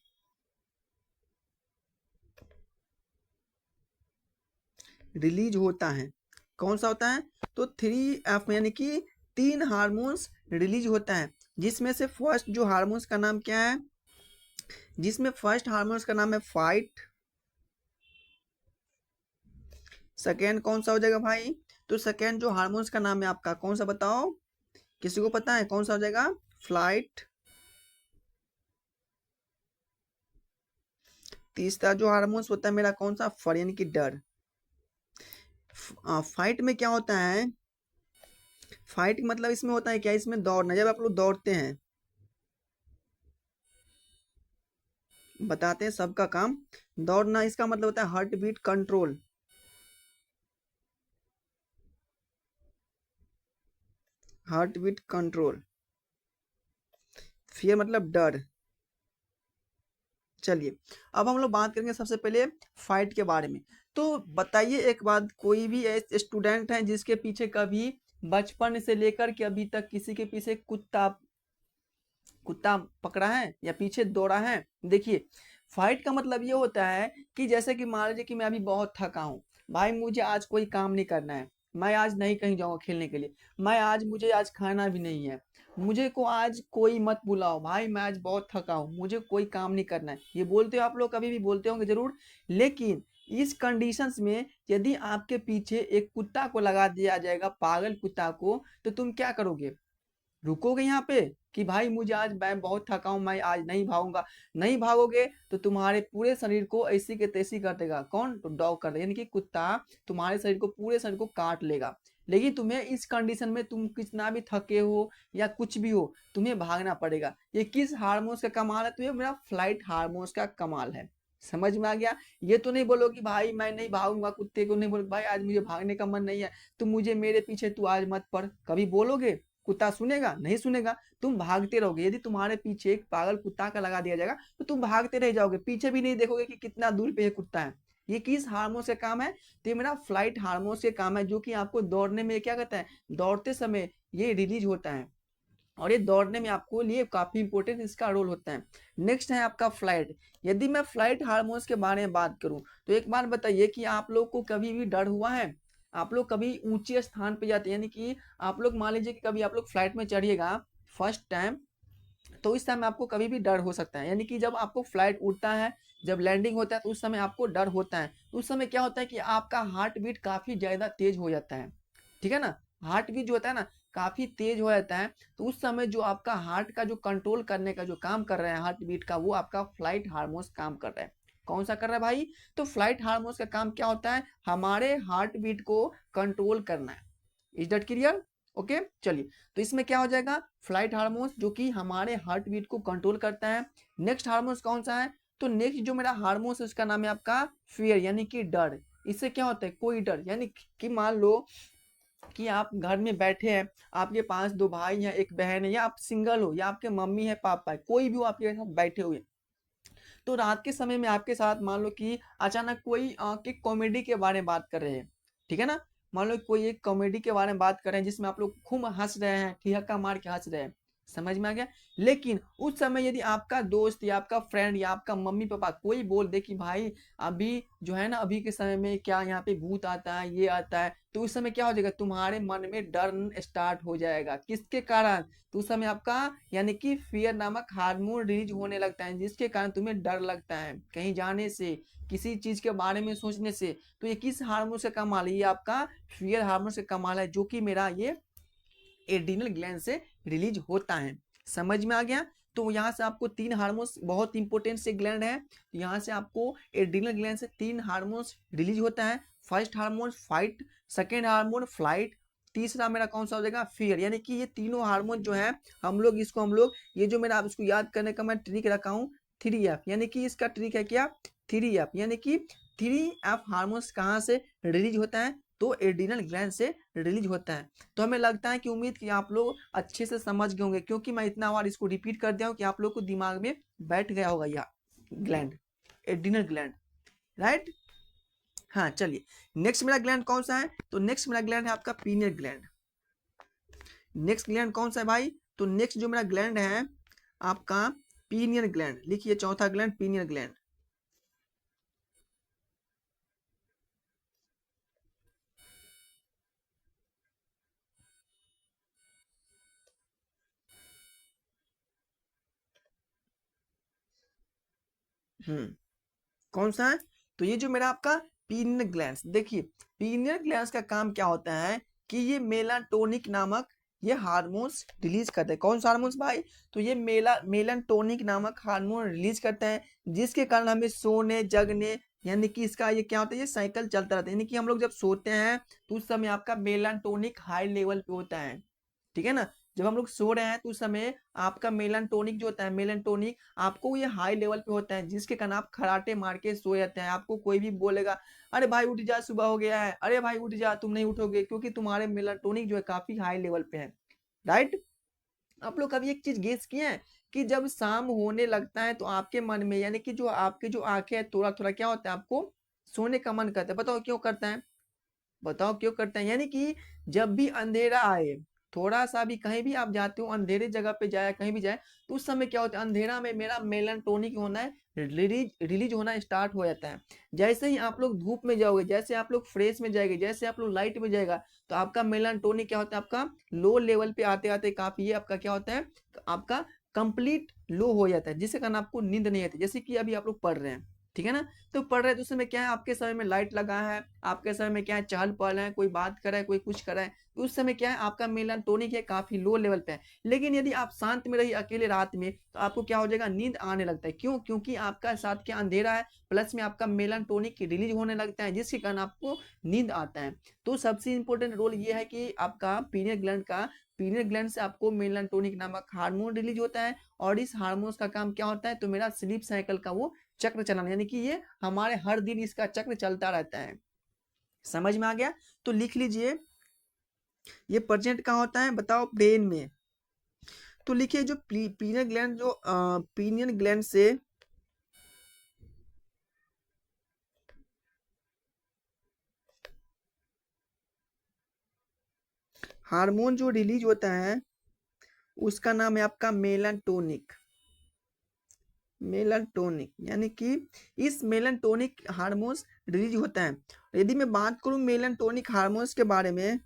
रिलीज होता है। कौन सा होता है? तो 3F यानी कि 3 हार्मोन्स रिलीज होता है, जिसमें से फर्स्ट जो हार्मोन्स का नाम क्या है? जिसमें फर्स्ट हार्मोन्स का नाम है फाइट। सेकेंड कौन सा हो जाएगा भाई? तो सेकेंड जो हार्मोन्स का नाम है आपका कौन सा बताओ? किसी को पता है कौन सा हो जाएगा? फ्लाइट। तीसरा जो हार्मोन्स होता है मेरा कौन सा? फर, यानी कि डर। फाइट में क्या होता है? फाइट मतलब इसमें होता है क्या? इसमें दौड़ना। जब आप लोग दौड़ते हैं, बताते हैं सबका काम, दौड़ना इसका मतलब होता है heart beat control. Heart beat control. Fear मतलब डर। चलिए, अब हम लोग बात करेंगे सबसे पहले फाइट के बारे में। तो बताइए एक बात, कोई भी स्टूडेंट है जिसके पीछे कभी बचपन से लेकर के अभी तक किसी के पीछे कुत्ता कुत्ता पकड़ा है या पीछे दौड़ा है? देखिए, फाइट का मतलब ये होता है कि जैसे कि मान लीजिए कि मैं अभी बहुत थका हूँ भाई, मुझे आज कोई काम नहीं करना है, मैं आज नहीं कहीं जाऊंगा खेलने के लिए, मुझे आज खाना भी नहीं है, मुझे को आज कोई मत बुलाओ भाई, मैं आज बहुत थका हूँ, मुझे कोई काम नहीं करना है। ये बोलते हो आप लोग, कभी भी बोलते होंगे जरूर। लेकिन इस कंडीशंस में यदि आपके पीछे एक कुत्ता को लगा दिया जाएगा, पागल कुत्ता को, तो तुम क्या करोगे? रुकोगे यहाँ पे कि भाई मुझे आज, मैं बहुत थका हूं, मैं आज नहीं भागूंगा? नहीं भागोगे तो तुम्हारे पूरे शरीर को ऐसी के तैसी कर देगा। कौन? तो डॉग कर देगा, यानी कि कुत्ता तुम्हारे शरीर को, पूरे शरीर को काट लेगा। लेकिन तुम्हें इस कंडीशन में, तुम कितना भी थके हो या कुछ भी हो, तुम्हें भागना पड़ेगा। ये किस हार्मोन्स का कमाल है? तो ये मेरा फ्लाइट हार्मोन्स का कमाल है। समझ में आ गया? ये तो नहीं बोलो कि भाई मैं नहीं भागूंगा, कुत्ते को नहीं बोलो भाई आज मुझे भागने का मन नहीं है, तुम मुझे, मेरे पीछे तू आज मत पड़। कभी बोलोगे? कुत्ता सुनेगा? नहीं सुनेगा। तुम भागते रहोगे। यदि तुम्हारे पीछे एक पागल कुत्ता का लगा दिया जाएगा तो तुम भागते रह जाओगे, पीछे भी नहीं देखोगे कि कितना दूर पे ये कुत्ता है। ये किस हार्मोन से काम है? तो ये मेरा फ्लाइट हार्मोन से काम है, जो कि आपको दौड़ने में क्या कहता है, दौड़ते समय ये रिलीज होता है। और ये दौड़ने में आपको लिए काफी इंपॉर्टेंट इसका रोल होता है। नेक्स्ट है आपका फ्लाइट। यदि मैं फ्लाइट हार्मोन्स के बारे में बात करूं, तो एक बार बताइए कि आप लोग को कभी भी डर हुआ है? आप लोग कभी ऊंचे स्थान पे जाते हैं, यानी कि आप लोग मान लीजिए कि कभी आप लोग फ्लाइट में चढ़िएगा फर्स्ट टाइम, तो इस समय आपको कभी भी डर हो सकता है। यानी कि जब आपको फ्लाइट उड़ता है, जब लैंडिंग होता है, तो उस समय आपको डर होता है। तो उस समय क्या होता है कि आपका हार्ट बीट काफी ज्यादा तेज हो जाता है। ठीक है ना? हार्ट बीट जो होता है ना, काफी तेज हो जाता है। तो उस समय जो आपका हार्ट का जो कंट्रोल करने का जो काम कर रहा है हार्ट बीट का, वो आपका फ्लाइट हार्मोन्स काम कर रहा है। कौन सा कर रहा है भाई? तो फ्लाइट हार्मोन्स का काम क्या होता है? हमारे हार्ट बीट को कंट्रोल करना है। Is that clear? ओके, चलिए। तो इसमें क्या हो जाएगा? फ्लाइट हार्मोन्स जो कि हमारे हार्ट बीट को कंट्रोल करता है। नेक्स्ट हार्मोन्स कौन सा है? तो नेक्स्ट जो मेरा हार्मोन्स है उसका नाम है आपका फियर, यानी कि डर। इससे क्या होता है? कोई डर, यानी कि मान लो कि आप घर में बैठे हैं, आपके पास 2 भाई हैं, 1 बहन है, या आप सिंगल हो, या आपके मम्मी है, पापा है, कोई भी हो आपके साथ बैठे हुए, तो रात के समय में आपके साथ मान लो कि अचानक कोई कॉमेडी के बारे में बात कर रहे हैं। ठीक है ना? मान लो कोई एक कॉमेडी के बारे में बात कर रहे हैं जिसमें आप लोग खूब हंस रहे हैं, ठिहक्का मार के हंस रहे हैं। समझ में आ गया। लेकिन उस समय यदि आपका दोस्त या आपका फ्रेंड या आपका मम्मी पापा कोई बोल दे कि भाई अभी जो है ना, अभी के समय में क्या यहाँ पे भूत आता है, ये आता है, तो उस समय क्या हो जाएगा, तुम्हारे मन में डर स्टार्ट हो जाएगा। किसके कारण? तो उस समय आपका यानी कि फियर नामक हार्मोन रिलीज होने लगता है, जिसके कारण तुम्हें डर लगता है कहीं जाने से, किसी चीज के बारे में सोचने से। तो ये किस हार्मोन से कमाल है? ये आपका फियर हार्मोन से कमाल है, जो कि मेरा ये एड्रिनल ग्लैंड से रिलीज होता है। समझ में आ गया। तो यहाँ से आपको तीन हार्मोन्स बहुत इंपॉर्टेंट से ग्लैंड है, यहाँ से आपको एड्रिनल ग्लैंड से तीन हार्मोन्स रिलीज होता है। First hormone fight, second hormone flight, तीसरा मेरा कौन सा हो जाएगा, फियर। यानी कि ये तीनों हार्मोन जो है हम लोग ये जो मेरा इसको याद करने का मैं ट्रिक रखा हूँ 3F, यानी कि इसका ट्रिक है क्या, 3F, यानी कि 3F हार्मोन्स कहाँ से रिलीज होता है, तो एड्रिनल ग्लैंड से रिलीज होता है। तो हमें लगता है कि उम्मीद कि आप लोग अच्छे से समझ गए होंगे, क्योंकि मैं इतना बार इसको रिपीट कर दिया हूँ कि आप लोग को दिमाग में बैठ गया होगा यह ग्लैंड, एड्रिनल ग्लैंड, राइट। हाँ चलिए, नेक्स्ट मेरा ग्लैंड कौन सा है, तो नेक्स्ट मेरा ग्लैंड है आपका पीनियल ग्लैंड। नेक्स्ट ग्लैंड कौन सा है भाई, तो नेक्स्ट जो मेरा ग्लैंड है आपका पीनियल ग्लैंड। लिखिए चौथा ग्लैंड पीनियल ग्लैंड। कौन सा है, तो ये जो मेरा आपका पीनियल ग्लैंड्स, देखिए पीनियल ग्लैंड्स का काम क्या होता है कि ये मेलाटोनिक नामक ये हार्मोन्स रिलीज करते हैं। कौन सा हार्मोन्स भाई, तो ये मेलाटोनिक नामक हार्मोन रिलीज करते हैं, जिसके कारण हमें सोने जगने, यानी कि इसका ये क्या होता है, ये साइकिल चलता रहता है। यानी कि हम लोग जब सोते हैं तो उस समय आपका मेलाटोनिक हाई लेवल पे होता है, ठीक है ना। जब हम लोग सो रहे हैं तो उस समय आपका मेलाटोनिक जो होता है, मेलाटोनिक आपको ये हाई लेवल पे होता है, जिसके कारण आप खराटे मार के सो जाते हैं। आपको कोई भी बोलेगा अरे भाई उठ जा, सुबह हो गया है, अरे भाई उठ जा, तुम नहीं उठोगे, क्योंकि तुम्हारे मेलाटोनिक जो है काफी हाई लेवल पे है, राइट। आप लोग कभी एक चीज गेस किए हैं कि जब शाम होने लगता है तो आपके मन में, यानी कि जो आपके जो आंखें हैं, थोड़ा थोड़ा क्या होता है, आपको सोने का मन करता है। बताओ क्यों करता है, बताओ क्यों करते हैं। यानी कि जब भी अंधेरा आए, थोड़ा सा भी कहीं भी आप जाते हो अंधेरे जगह पे जाए, कहीं भी जाए, तो उस समय क्या होता है, अंधेरा में मेरा मेलाटोनिक होना है, रिलीज होना स्टार्ट हो जाता है। जैसे ही आप लोग धूप में जाओगे, जैसे आप लोग फ्रेश में जाएंगे, जैसे आप लोग लाइट में जाएगा, तो आपका मेलाटोनिक क्या होता है, आपका लो लेवल पे आते आते काफी ये आपका क्या होता है, आपका कंप्लीट लो हो जाता है, जिसके कारण आपको नींद नहीं आती। जैसे कि अभी आप लोग पढ़ रहे हैं, ठीक है ना, तो पढ़ रहे हैं तो उस समय क्या है, आपके समय में लाइट लगा है, आपके समय में क्या है, चहल पहल है, कोई बात कर रहा है, कोई कुछ कर रहा है, तो उस समय क्या है, आपका मेलाटोनिक है काफी लो लेवल पे है। लेकिन यदि आप शांत में रहिए अकेले रात में, तो आपको क्या हो जाएगा, नींद आने लगता है। क्यों? क्योंकि आपका साथ क्या अंधेरा है, प्लस में आपका मेलाटोनिक रिलीज होने लगता है, जिसके कारण आपको नींद आता है। तो सबसे इंपॉर्टेंट रोल ये है कि आपका पीनियल ग्लैंड का, पीनियल ग्लैंड से आपको मेलाटोनिक नामक हार्मोन रिलीज होता है, और इस हार्मोन का काम क्या होता है, तो मेरा स्लीप साइकिल का वो चक्र चलाना, यानी कि ये हमारे हर दिन इसका चक्र चलता रहता है। समझ में आ गया। तो लिख लीजिए, ये प्रेजेंट कहाँ होता है, बताओ, ब्रेन में। तो लिखिए जो पीनियल ग्लैंड, जो पीनियल ग्लैंड से हार्मोन जो रिलीज होता है उसका नाम है आपका मेलाटोनिक। मेलाटोनिक यानी कि इस मेलाटोनिक हार्मोन्स रिलीज होता है। यदि मैं बात करूं मेलाटोनिक हार्मोन्स के बारे में,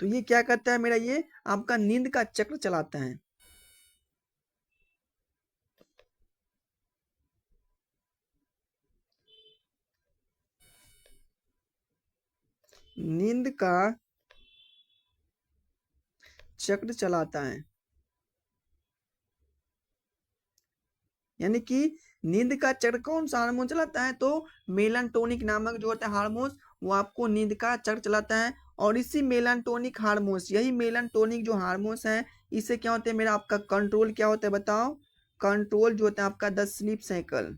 तो ये क्या करता है, मेरा ये आपका नींद का चक्र चलाता है। नींद का चक्र चलाता है, यानी कि नींद का चक्र कौन सा हार्मोन चलाता है, तो मेलाटोनिक नामक जो होता है हार्मोन, वो आपको नींद का चक्र चलाता है। और इसी मेलाटोनिक हार्मोन्स, यही मेलाटोनिक जो हार्मोन्स हैं, इससे क्या होता है, मेरा आपका कंट्रोल क्या होता है, बताओ। कंट्रोल जो होता है आपका the sleep cycle,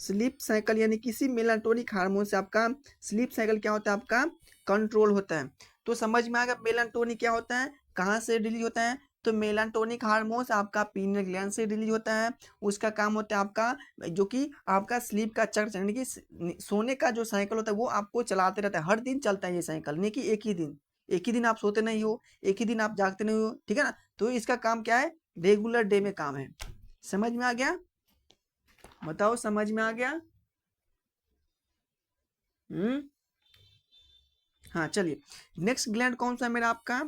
sleep cycle, यानी किसी मेलाटोनिक हार्मोन से आपका स्लीप साइकिल क्या होता है, आपका कंट्रोल होता है। तो समझ में आ गया मेलाटोनिक क्या होता है, कहाँ से रिलीज होता है, तो मेलाटोनिक हार्मोन्स आपका पीनियल ग्लैंड से रिलीज होता है। उसका काम होता है आपका जो कि आपका स्लीप का चक्र यानी कि सोने का जो साइकिल होता है वो आपको चलाते रहता है, हर दिन चलता है ये साइकिल, नहीं कि एक ही दिन आप सोते नहीं हो, एक ही दिन आप जागते नहीं हो, ठीक है ना। तो इसका काम क्या है, रेगुलर डे में काम है। समझ में आ गया, बताओ समझ में आ गया। हम्म। हाँ चलिए, नेक्स्ट ग्लैंड कौन सा है मेरा आपका,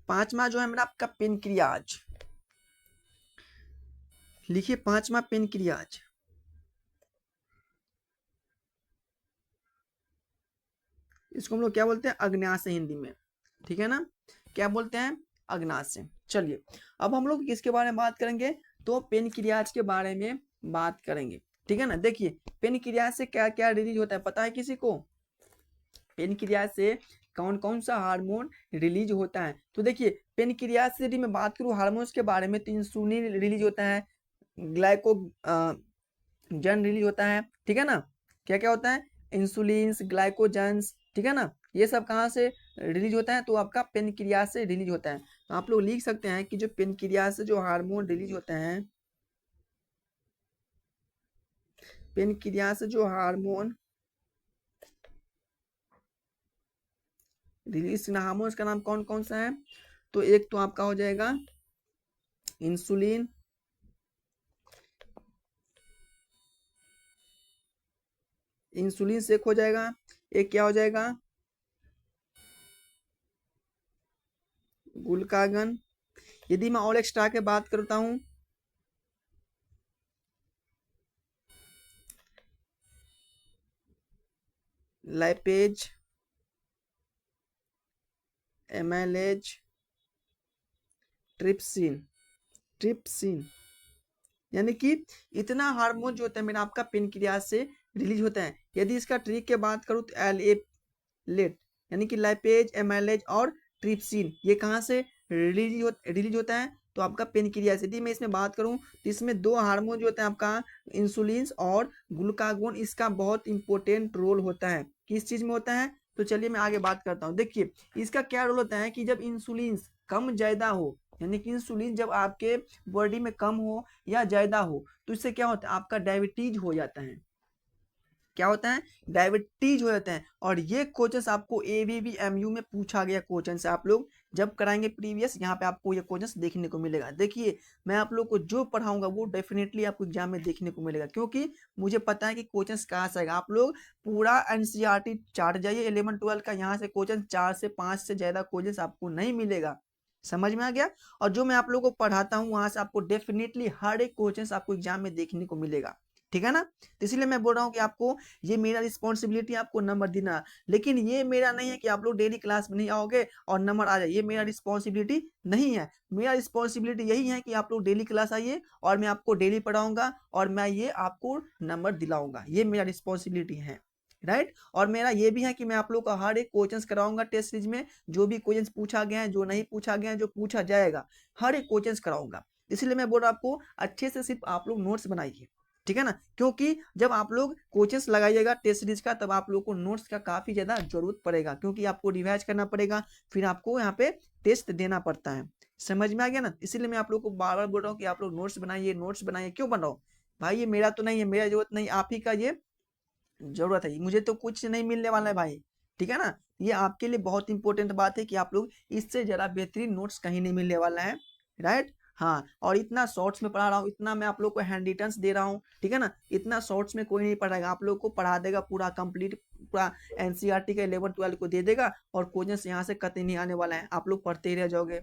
पांचवा जो है मेरा आपका पेनक्रियाज। लिखिए पांचवा पेनक्रियाज। इसको हम लोग क्या बोलते हैं, अग्न्याशय हिंदी में, ठीक है ना, क्या बोलते हैं, अग्न्याशय। चलिए अब हम लोग किसके बारे में बात करेंगे, तो पेनक्रियाज के बारे में बात करेंगे, ठीक है ना। देखिए पेनक्रियाज से क्या क्या रिलीज होता है पता है किसी को, पेनक्रियाज से कौन कौन सा हार्मोन रिलीज होता है। तो देखिए पेनक्रियाज से यदि मैं बात करूँ हार्मोन्स के बारे में, तो इंसुलिन रिलीज होता है, ग्लाइको जन रिलीज होता है, ठीक है ना। क्या क्या होता है, इंसुलिन, ग्लाइकोजन्स, ठीक है ना, ये सब कहाँ से रिलीज होता है, तो आपका पेनक्रियाज से रिलीज होता है। तो आप लोग लिख सकते हैं कि जो पेनक्रियाज से जो हार्मोन रिलीज होते हैं, पेनक्रियाज से जो हार्मोन रिलीज हार्मोन्स का नाम कौन कौन सा है, तो एक तो आपका हो जाएगा इंसुलिन, इंसुलिन से एक हो जाएगा, एक क्या हो जाएगा, ग्लूकागन। यदि मैं और एक्स्ट्रा के बात करता हूं, लाइपेज, एमाइलेज, ट्रिप्सिन, ट्रिप्सिन, यानी कि इतना हार्मोन जो होता है मेरा आपका पेनक्रियाज से रिलीज होता है। यदि इसका ट्रिक की बात करूँ तो लेट यानी कि लाइपेज, एमाइलेज और ट्रिप्सिन ये कहाँ से रिलीज होता है, तो आपका पेनक्रियाज। यदि मैं इसमें बात करूँ तो इसमें दो हार्मोन जो होता है आपका इंसुलिन और ग्लूकागोन, इसका बहुत इंपॉर्टेंट रोल होता है। किस चीज में होता है, तो चलिए मैं आगे बात करता हूँ। देखिए इसका क्या रोल होता है कि जब इंसुलिन कम ज्यादा हो, यानी कि इंसुलिन जब आपके बॉडी में कम हो या ज्यादा हो, तो इससे क्या होता है, आपका डायबिटीज हो जाता है। क्या होता है, डायबिटीज हो जाता है। और ये क्वेश्चन आपको ABBMU में पूछा गया क्वेश्चन से, आप लोग जब कराएंगे प्रीवियस, यहाँ पे आपको ये क्वेश्चन देखने को मिलेगा। देखिए मैं आप लोग को जो पढ़ाऊंगा वो डेफिनेटली आपको एग्जाम में देखने को मिलेगा, क्योंकि मुझे पता है कि क्वेश्चन कहाँ से आएगा। आप लोग पूरा NCERT चार्ट जाइए 11-12 का, यहाँ से क्वेश्चन 4 से 5 से ज्यादा क्वेश्चन आपको नहीं मिलेगा। समझ में आ गया। और जो मैं आप लोगों को पढ़ाता हूँ वहां से आपको डेफिनेटली हर एक क्वेश्चन आपको एग्जाम में देखने को मिलेगा, ठीक है ना। तो इसीलिए मैं बोल रहा हूँ कि आपको ये मेरा रिस्पॉन्सिबिलिटी आपको नंबर देना, लेकिन ये मेरा नहीं है कि आप लोग डेली क्लास में नहीं आओगे और नंबर आ जाए, ये मेरा रिस्पॉन्सिबिलिटी नहीं है। मेरा रिस्पॉन्सिबिलिटी यही है कि आप लोग डेली क्लास आइए और मैं आपको डेली पढ़ाऊंगा और मैं ये आपको नंबर दिलाऊंगा, ये मेरा रिस्पॉन्सिबिलिटी है, राइट। और मेरा ये भी है कि मैं आप लोग का हर एक क्वेश्चन कराऊंगा टेस्ट सीरीज में, जो भी क्वेश्चन पूछा गया है, जो नहीं पूछा गया है, जो पूछा जाएगा, हर एक क्वेश्चन कराऊंगा। इसलिए मैं बोल रहा हूँ आपको अच्छे से सिर्फ आप लोग नोट्स बनाइए, ठीक है ना, क्योंकि जब आप लोग कोचेस लगाइएगा टेस्ट सीरीज का, तब आप लोग को नोट्स का काफी ज्यादा जरूरत पड़ेगा, क्योंकि आपको रिवाइज करना पड़ेगा, फिर आपको यहाँ पे टेस्ट देना पड़ता है। समझ में आ गया ना। इसीलिए मैं आप लोग को बार बार बोल रहा हूँ कि आप लोग नोट्स बनाइए, नोट्स बनाइए। क्यों बनाओ भाई, ये मेरा तो नहीं है, मेरा जरूरत नहीं, आप ही का ये जरूरत है, मुझे तो कुछ नहीं मिलने वाला है भाई, ठीक है ना। ये आपके लिए बहुत इंपॉर्टेंट बात है कि आप लोग इससे जरा बेहतरीन नोट्स कहीं नहीं मिलने वाला है, राइट। हाँ, और इतना शॉर्ट्स में पढ़ा रहा हूँ, इतना मैं आप लोग को हैंड रिटर्न्स दे रहा हूँ, ठीक है ना। इतना शॉर्ट्स में कोई नहीं पढ़ाएगा, आप लोग को पढ़ा देगा पूरा कंप्लीट, पूरा NCERT का 11-12 को दे देगा, और क्वेश्चन यहाँ से कतई नहीं आने वाला है, आप लोग पढ़ते ही रह जाओगे,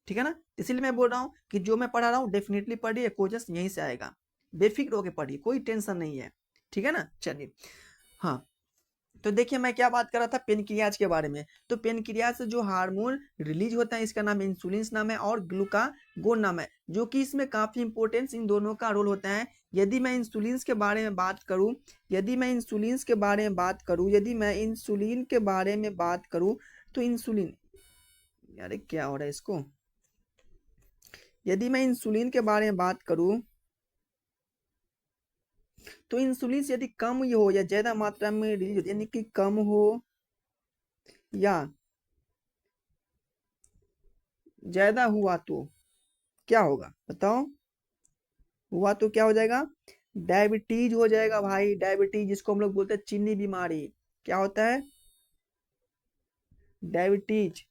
ठीक है ना। इसीलिए मैं बोल रहा हूँ कि जो मैं पढ़ा रहा हूँ डेफिनेटली पढ़िए, क्वेश्चन यहीं से आएगा, बेफिक्र होकर पढ़िए, कोई टेंशन नहीं है, ठीक है ना। चलिए हाँ, तो देखिए मैं क्या बात कर रहा था, पेनक्रियाज के बारे में। तो पेनक्रियाज से जो हार्मोन रिलीज होता है, इसका नाम इंसुलिन नाम है और ग्लूकागोन नाम है, जो कि इसमें काफी इंपॉर्टेंस इन दोनों का रोल होता है। यदि मैं इंसुलिन के बारे में बात करूं, यदि मैं इंसुलिन के बारे में बात करूं, यदि मैं इंसुलिन के बारे में बात करूं, तो इंसुलिन, यार क्या हो रहा है इसको, यदि मैं इंसुलिन के बारे में बात करूं, तो इंसुलिन यदि कम हो या ज्यादा मात्रा में रिलीज हो, यानी कि कम हो या ज्यादा हुआ, तो क्या होगा बताओ? हुआ तो क्या हो जाएगा? डायबिटीज हो जाएगा भाई, डायबिटीज जिसको हम लोग बोलते हैं चीनी बीमारी। क्या होता है? डायबिटीज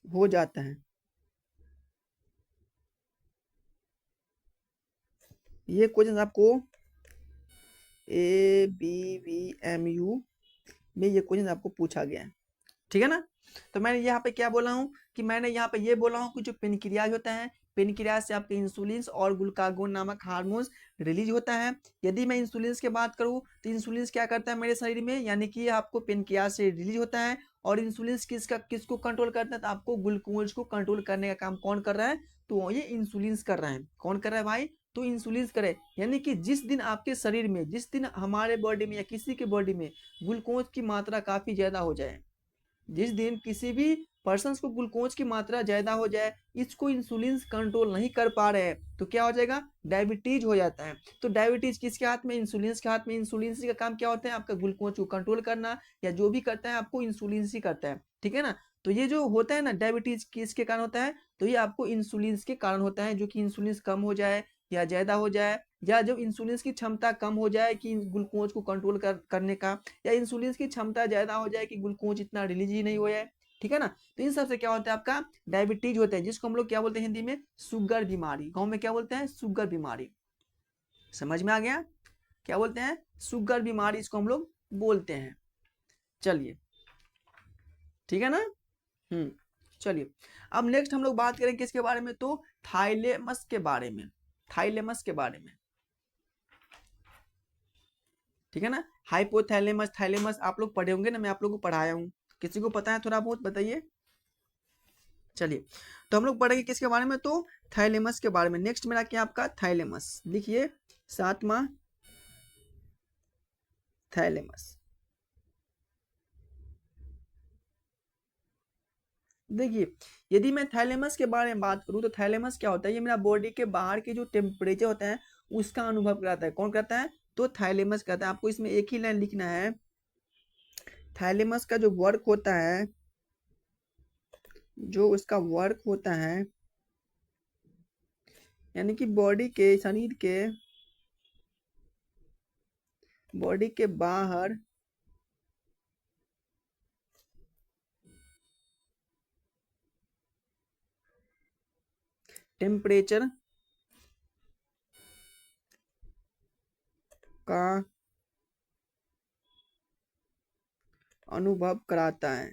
हो जाता है। ये क्वेश्चन आपको ABVMU में ये क्वेश्चन आपको पूछा गया है, ठीक है ना? तो मैंने यहाँ पे क्या बोला हूँ कि मैंने यहाँ पे ये बोला हूँ कि जो पेनक्रियाज होता है, पेनक्रियाज से आपके इंसुलिन और ग्लूकागोन नामक हार्मोन्स रिलीज होता है। यदि मैं इंसुलिन की बात करूँ तो इंसुलिन क्या करता है मेरे शरीर में, यानी कि आपको पेनक्रियाज से रिलीज होता है। और इंसुलिन किसको कंट्रोल करता है? तो आपको ग्लूकोज को कंट्रोल करने का काम कौन कर रहा है? तो ये इंसुलिन कर रहा है। कौन कर रहा है भाई? तो इंसुलिन करे। यानी कि जिस दिन आपके शरीर में, जिस दिन हमारे बॉडी में या किसी के बॉडी में ग्लूकोज की मात्रा काफी ज्यादा हो जाए, जिस दिन किसी भी पर्सन को ग्लूकोज की मात्रा ज्यादा हो जाए, इसको इंसुलिन कंट्रोल नहीं कर पा रहे हैं, तो क्या हो जाएगा? डायबिटीज हो जाता है। तो डायबिटीज किसके हाथ में? इंसुलिन के हाथ में। इंसुलिन का काम क्या होता है? आपका ग्लूकोज को कंट्रोल करना, या जो भी करता है आपको इंसुलिन ही करता है, ठीक है ना? तो ये जो होता है ना डायबिटीज, किसके कारण होता है? तो ये आपको इंसुलिन के कारण होता है, जो कि इंसुलिन कम हो जाए या ज्यादा हो जाए, या जब इंसुलिन की क्षमता कम हो जाए कि ग्लूकोज को कंट्रोल करने का, या इंसुलिन की क्षमता ज्यादा हो जाए कि ग्लूकोज इतना रिलीज ही नहीं हो जाए, ठीक है ना? तो इन सब से क्या होता है? आपका डायबिटीज होता है, जिसको हम लोग क्या बोलते हैं हिंदी में? शुगर बीमारी। गाँव में क्या बोलते हैं? शुगर बीमारी। समझ में आ गया? क्या बोलते हैं? शुगर बीमारी इसको हम लोग बोलते हैं। चलिए, ठीक है ना? चलिए, अब नेक्स्ट हम लोग बात करें किसके बारे में? तो थाइलेमस के बारे में। थाइलेमस के बारे में, ठीक है ना? हाइपोथैलेमस, थाइलेमस आप लोग पढ़े होंगे ना, मैं आप लोगों को पढ़ाया हूँ। किसी को पता है थोड़ा बहुत बताइए। चलिए, तो हम लोग पढ़ेंगे किसके बारे में? तो थाइलेमस के बारे में। नेक्स्ट मेरा क्या आपका? थाइलेमस। लिखिए, सातवां थाइलेमस। देखिए, यदि मैं थाइलेमस के बारे में बात करूं तो थाइलेमस क्या होता है? ये मेरा बॉडी के बाहर के जो टेम्परेचर होता है उसका अनुभव कराता है। कौन कराता है? तो थाइलेमस कहता है। आपको इसमें एक ही लाइन लिखना है। थाइलेमस का जो वर्क होता है, जो उसका वर्क होता है, यानी कि बॉडी के, शरीर के, बॉडी के बाहर टेम्परेचर का अनुभव कराता है।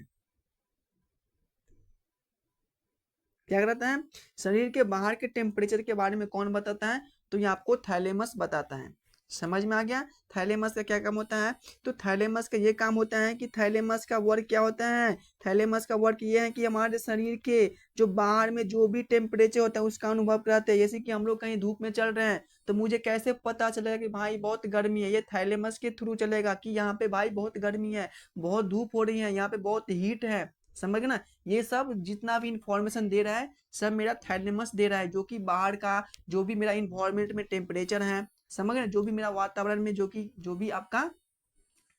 क्या कराता है? शरीर के बाहर के टेम्परेचर के बारे में कौन बताता है? तो ये आपको थाइलेमस बताता है। समझ में आ गया? थाइलेमस का क्या काम होता है? तो थाइलेमस का ये काम होता है कि थाइलेमस का वर्क क्या होता है? थाइलेमस का वर्क ये है कि हमारे शरीर के जो बाहर में जो भी टेम्परेचर होता है उसका अनुभव कराते हैं। जैसे कि हम लोग कहीं धूप में चल रहे हैं, तो मुझे कैसे पता चलेगा कि भाई बहुत गर्मी है? ये थाइलेमस के थ्रू चलेगा कि यहाँ पे भाई बहुत गर्मी है, बहुत धूप हो रही है, यहाँ पे बहुत हीट है। समझ गए ना? ये सब जितना भी इंफॉर्मेशन दे रहा है, सब मेरा थाइलेमस दे रहा है, जो कि बाहर का जो भी मेरा इन्वायरमेंट में टेम्परेचर है, समझ गए? जो भी मेरा वातावरण में जो भी आपका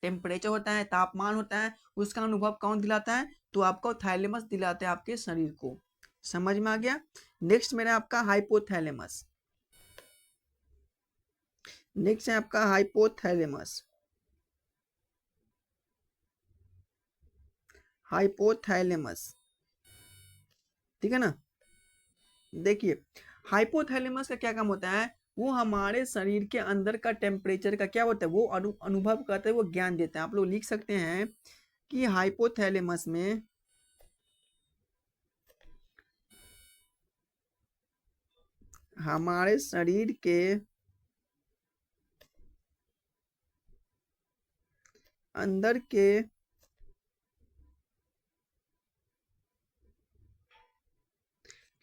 टेम्परेचर होता है, तापमान होता है, उसका अनुभव कौन दिलाता है? तो आपको थाइलेमस दिलाता है आपके शरीर को। समझ में आ गया? नेक्स्ट मेरा आपका हाइपोथैलेमस। नेक्स्ट है आपका हाइपोथैलेमस। हाइपोथैलेमस, ठीक है ना? देखिए, हाइपोथैलेमस का क्या काम होता है? वो हमारे शरीर के अंदर का टेम्परेचर का क्या होता है? वो अनुभव करता है, वो ज्ञान देता है। आप लोग लिख सकते हैं कि हाइपोथैलेमस में हमारे शरीर के अंदर के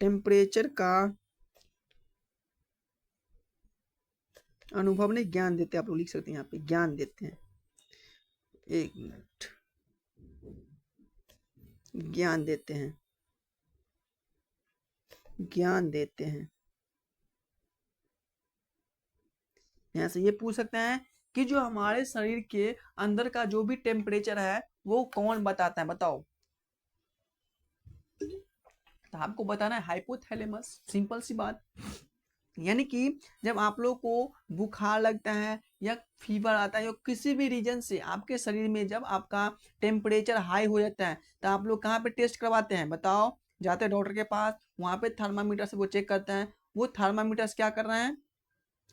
टेम्परेचर का अनुभव नहीं, ज्ञान देते हैं। आप लोग लिख सकते हैं यहाँ पे, ज्ञान देते हैं। एक मिनट, ज्ञान देते हैं, ज्ञान देते हैं। यहाँ से ये पूछ सकते हैं कि जो हमारे शरीर के अंदर का जो भी टेम्परेचर है वो कौन बताता है? बताओ। तो आपको बताना है हाइपोथैलेमस, सिंपल सी बात। यानी कि जब आप लोग को बुखार लगता है या फीवर आता है या किसी भी रीजन से आपके शरीर में जब आपका टेम्परेचर हाई हो जाता है, तो आप लोग कहाँ पे टेस्ट करवाते हैं बताओ? जाते हैं डॉक्टर के पास, वहाँ पे थर्मामीटर से वो चेक करते हैं। वो थर्मामीटर क्या कर रहे हैं?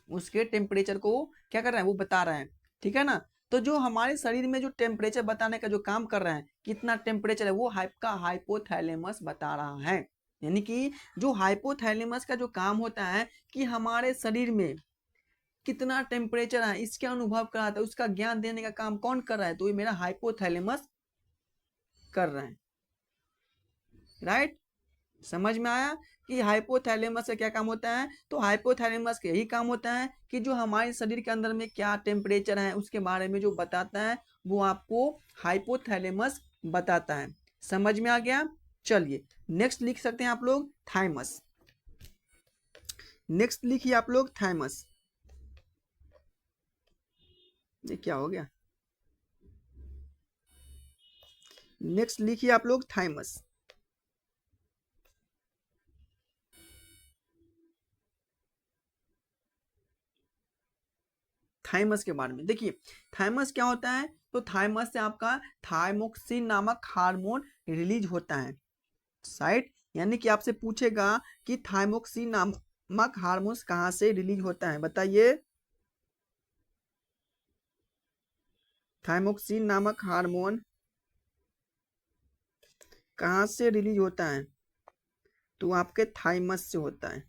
उसके टेम्परेचर को क्या कर रहे हैं? वो बता रहे हैं, ठीक है ना। तो जो हमारे शरीर में जो टेम्परेचर बताने का जो काम कर रहे हैं, कितना टेम्परेचर है, वो आपका हाइपोथैलेमस बता रहा है। यानी कि जो हाइपोथैलेमस का जो काम होता है कि हमारे शरीर में कितना टेम्परेचर है इसके अनुभव कराता है, उसका ज्ञान देने का काम कौन कर रहा है? तो ये मेरा हाइपोथैलेमस कर रहा है। राइट, समझ में आया कि हाइपोथैलेमस का क्या काम होता है? तो हाइपोथैलेमस का यही काम होता है कि जो हमारे शरीर के अंदर में क्या टेम्परेचर है उसके बारे में जो बताता है, वो आपको हाइपोथैलेमस बताता है। समझ में आ गया? चलिए नेक्स्ट लिख सकते हैं आप लोग थाइमस। नेक्स्ट लिखिए आप लोग थाइमस। ये क्या हो गया? नेक्स्ट लिखिए आप लोग थाइमस। थाइमस के बारे में देखिए, थाइमस क्या होता है? तो थाइमस से आपका थाइमोक्सिन नामक हार्मोन रिलीज होता है। साइट, यानी कि आपसे पूछेगा कि थाइमोक्सिन नामक हार्मोन कहाँ से रिलीज होता है, बताइए। थाइमोक्सिन नामक हार्मोन कहाँ से रिलीज होता है? तो आपके थाइमस से होता है।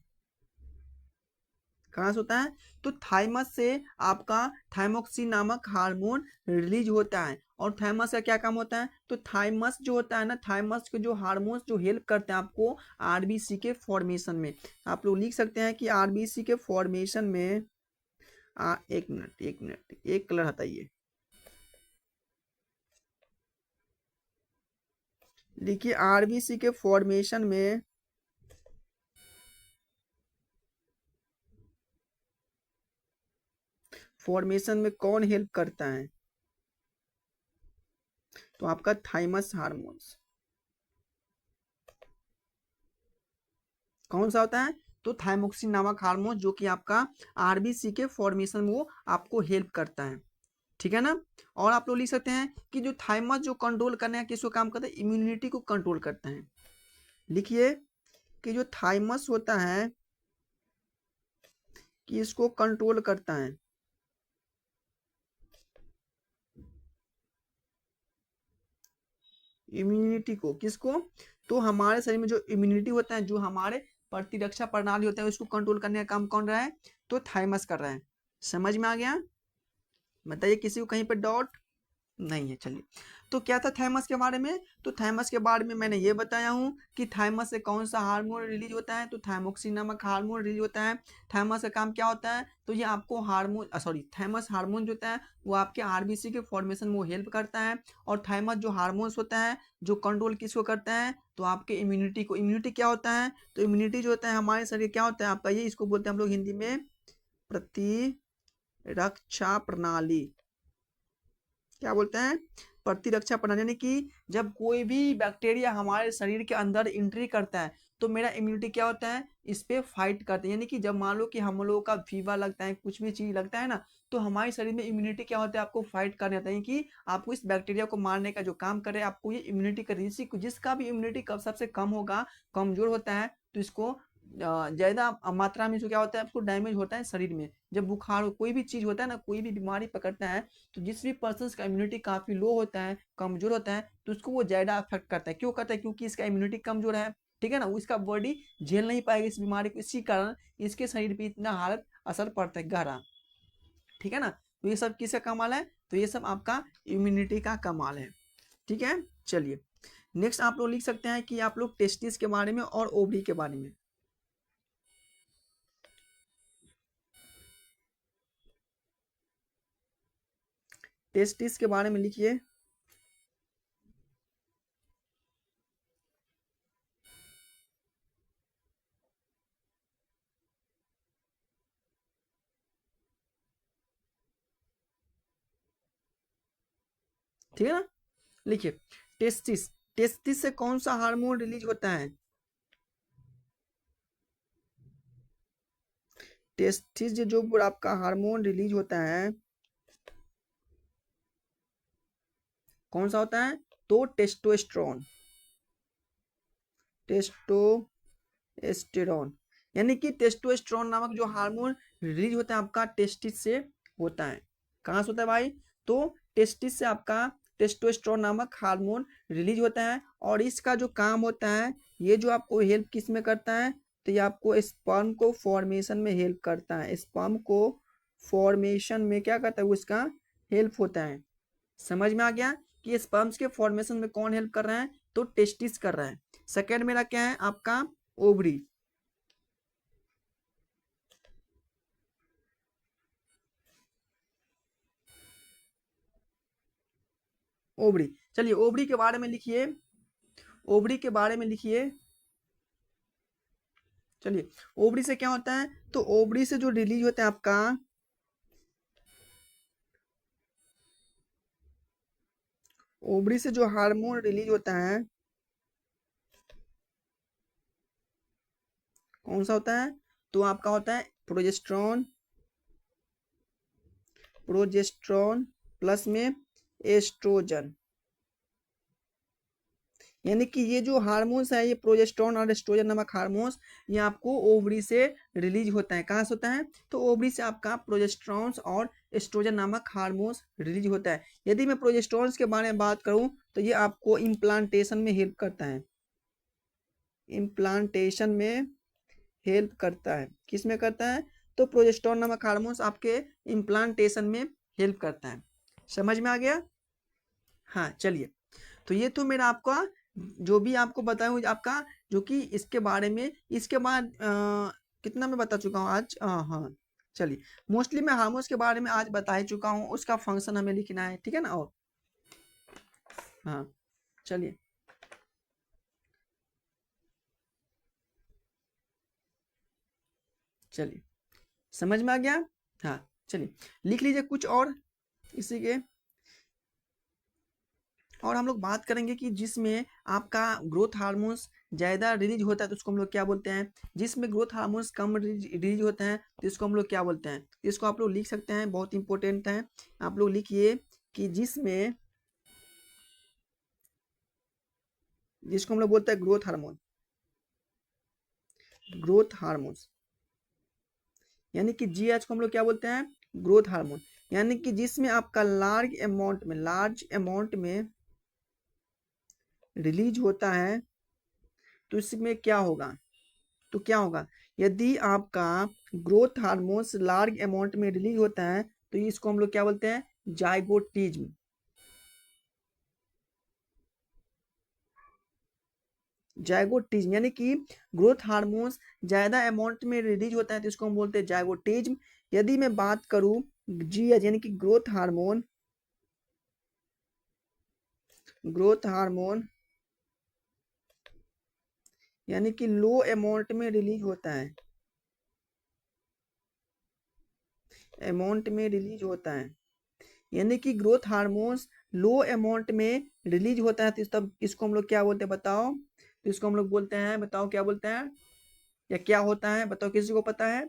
कहाँ से होता है? तो थाइमस से आपका थाइमोक्सिन नामक हार्मोन रिलीज होता है। और थाइमस का क्या काम होता है? तो थाइमस जो होता है ना, थाइमस के जो हार्मोन्स जो हेल्प करते हैं आपको आरबीसी के फॉर्मेशन में। आप लोग लिख सकते हैं कि आरबीसी के फॉर्मेशन में एक मिनट एक मिनट, एक कलर हटाइए, लिखिए आरबीसी के फॉर्मेशन में कौन हेल्प करता है? तो आपका थाइमस हार्मोन्स कौन सा होता है? तो थाइमोक्सिन नामक हार्मोन जो कि आपका आरबीसी के फॉर्मेशन में वो आपको हेल्प करता है, ठीक है ना। और आप लोग लिख सकते हैं कि जो थाइमस जो कंट्रोल करने का किसको काम करता है? इम्यूनिटी को कंट्रोल करता है। लिखिए कि जो थाइमस होता है कि इसको कंट्रोल करता है, इम्यूनिटी को। किसको? तो हमारे शरीर में जो इम्यूनिटी होता है, जो हमारे प्रतिरक्षा प्रणाली होता है, उसको कंट्रोल करने का काम कौन रहा है? तो थाइमस कर रहा है। समझ में आ गया? बताइए किसी को कहीं पर डाउट नहीं है। चलिए, तो क्या था थाइमस के बारे में? तो थाइमस के बारे में मैंने ये बताया हूँ कि थाइमस से कौन सा हार्मोन रिलीज होता है? तो थाइमोक्सिन नामक हार्मोन रिलीज होता है। थाइमस का काम क्या होता है? तो ये आपको हार्मोन सॉरी थाइमस हार्मोन जो होता है वो आपके आरबीसी के फॉर्मेशन में वो हेल्प करता है। और थाइमस जो हार्मोन्स होता है जो कंट्रोल किसको करता है? तो आपके इम्यूनिटी को। इम्यूनिटी क्या होता है? तो इम्यूनिटी जो होता है हमारे शरीर क्या होता है आपका, ये इसको बोलते हैं हम लोग हिंदी में प्रतिरक्षा प्रणाली। क्या बोलते हैं? प्रतिरक्षा प्रणाली। यानी कि जब कोई भी बैक्टीरिया हमारे शरीर के अंदर एंट्री करता है तो मेरा इम्यूनिटी क्या होता है? इस पे फाइट करते हैं। यानी कि जब मान लो कि हम लोगों का फीवर लगता है, कुछ भी चीज लगता है ना, तो हमारे शरीर में इम्यूनिटी क्या होता है? आपको फाइट करने आता है कि आपको इस बैक्टीरिया को मारने का जो काम करे, आपको ये इम्यूनिटी कर जिसका भी इम्यूनिटी कब सबसे कम होगा, कमजोर होता है, तो इसको ज्यादा मात्रा में जो क्या होता है आपको डैमेज होता है शरीर में। जब बुखार हो, कोई भी चीज होता है ना, कोई भी बीमारी पकड़ता है, तो जिस भी पर्सन का इम्यूनिटी काफी लो होता है, कमजोर होता है, तो उसको वो ज्यादा अफेक्ट करता है। क्यों करता है? क्योंकि इसका इम्यूनिटी कमजोर है, ठीक है ना। वो इसका बॉडी झेल नहीं पाएगा इस बीमारी को, इसी कारण इसके शरीर पे इतना हालत असर पड़ता है गहरा, ठीक है ना। तो ये सब किसका कमाल है? तो ये सब आपका इम्यूनिटी का कमाल है, ठीक है। चलिए नेक्स्ट आप लोग लिख सकते हैं कि आप लोग टेस्टिस के बारे में और ओवरी के बारे में। टेस्टिस के बारे में लिखिए। ठीक है ना, लिखिए टेस्टिस। टेस्टिस से कौन सा हार्मोन रिलीज होता है? टेस्टिस जो आपका हार्मोन रिलीज होता है, कौन सा होता है? तो टेस्टोस्टेरोन, टेस्टोस्टेरोन, यानी कि टेस्टोस्टेरोन नामक जो हार्मोन रिलीज होता है आपका टेस्टिस से होता है। कहाँ से होता है भाई? तो टेस्टिस से आपका टेस्टोस्टेरोन नामक हार्मोन रिलीज होता है। और इसका जो काम होता है, ये जो आपको हेल्प किस में करता है? तो ये आपको स्पर्म को फॉर्मेशन में हेल्प करता है। स्पर्म को फॉर्मेशन में क्या करता है? वो इसका हेल्प होता है। समझ में आ गया कि स्पर्म्स के फॉर्मेशन में कौन हेल्प कर रहा है? तो टेस्टिस कर रहा है। सेकेंड मेरा क्या है? आपका ओवरी। ओवरी, चलिए ओवरी के बारे में लिखिए, ओवरी के बारे में लिखिए। चलिए, ओवरी से क्या होता है? तो ओवरी से जो रिलीज होता है आपका, ओवरी से जो हार्मोन रिलीज होता है, कौन सा होता है? तो आपका होता है प्रोजेस्टेरॉन, प्रोजेस्टेरॉन प्लस में एस्ट्रोजन। यानी कि ये जो हार्मोन्स है, ये प्रोजेस्टेरॉन और एस्ट्रोजन नामक हार्मोन्स, ये आपको ओवरी से रिलीज होता है। कहाँ से होता है? तो ओवरी से आपका प्रोजेस्टेरॉन और एस्ट्रोजन नामक हार्मोन्स रिलीज होता है। यदि मैं प्रोजेस्टेरॉन के बारे में बात करूं, तो ये आपको इम्प्लांटेशन में हेल्प करता है। इम्प्लांटेशन में हेल्प करता है। किस में करता है? तो प्रोजेस्टेरॉन नामक हार्मोन्स आपके इम्प्लांटेशन में हेल्प करता है। समझ में आ गया? हाँ, चलिए, तो ये तो मेरा आपका जो भी आपको बताया हूँ आपका, जो कि इसके बारे में, इसके बाद कितना मैं बता चुका हूँ आज? हाँ, चलिए, मोस्टली मैं हार्मोन्स के बारे में आज बता ही चुका हूँ। उसका फंक्शन हमें लिखना है, ठीक है ना? और हाँ, चलिए, चलिए, समझ में आ गया? हाँ, चलिए, लिख लीजिए कुछ और इसी के। और हम लोग बात करेंगे कि जिसमें आपका ग्रोथ हार्मोन्स ज़्यादा रिलीज होता है तो उसको हम लोग क्या बोलते हैं? जिसमें ग्रोथ हार्मोन्स कम रिलीज होते हैं तो इसको हम लोग क्या बोलते हैं? इसको आप लोग लिख सकते हैं, बहुत इंपॉर्टेंट है। आप लोग लिखिए कि जिसको हम लोग बोलते हैं ग्रोथ हार्मोन, ग्रोथ हार्मोन्स, यानी कि जीएच को हम लोग क्या बोलते हैं? Growth hormone. यानी कि जिसमें आपका लार्ज अमाउंट में रिलीज होता है, तो इसमें क्या होगा? तो क्या होगा? यदि आपका ग्रोथ हार्मोन्स लार्ज अमाउंट में रिलीज होता है, तो इसको हम लोग क्या बोलते हैं? जाइगोटिज्म। जाइगोटिज्म, यानी कि ग्रोथ हार्मोन्स ज्यादा अमाउंट में रिलीज होता है तो इसको हम बोलते हैं जाइगोटिज्म। यदि मैं बात करूं जीएच यानी कि ग्रोथ हार्मोन यानी कि लो अमाउंट में रिलीज होता है, अमाउंट में रिलीज होता है, यानी कि ग्रोथ हार्मोन्स लो अमाउंट में रिलीज होता है, तो तब इसको हम लोग क्या बोलते हैं बताओ? तो इसको हम लोग बोलते हैं, बताओ क्या बोलते हैं? या क्या होता है बताओ, किसी को पता है?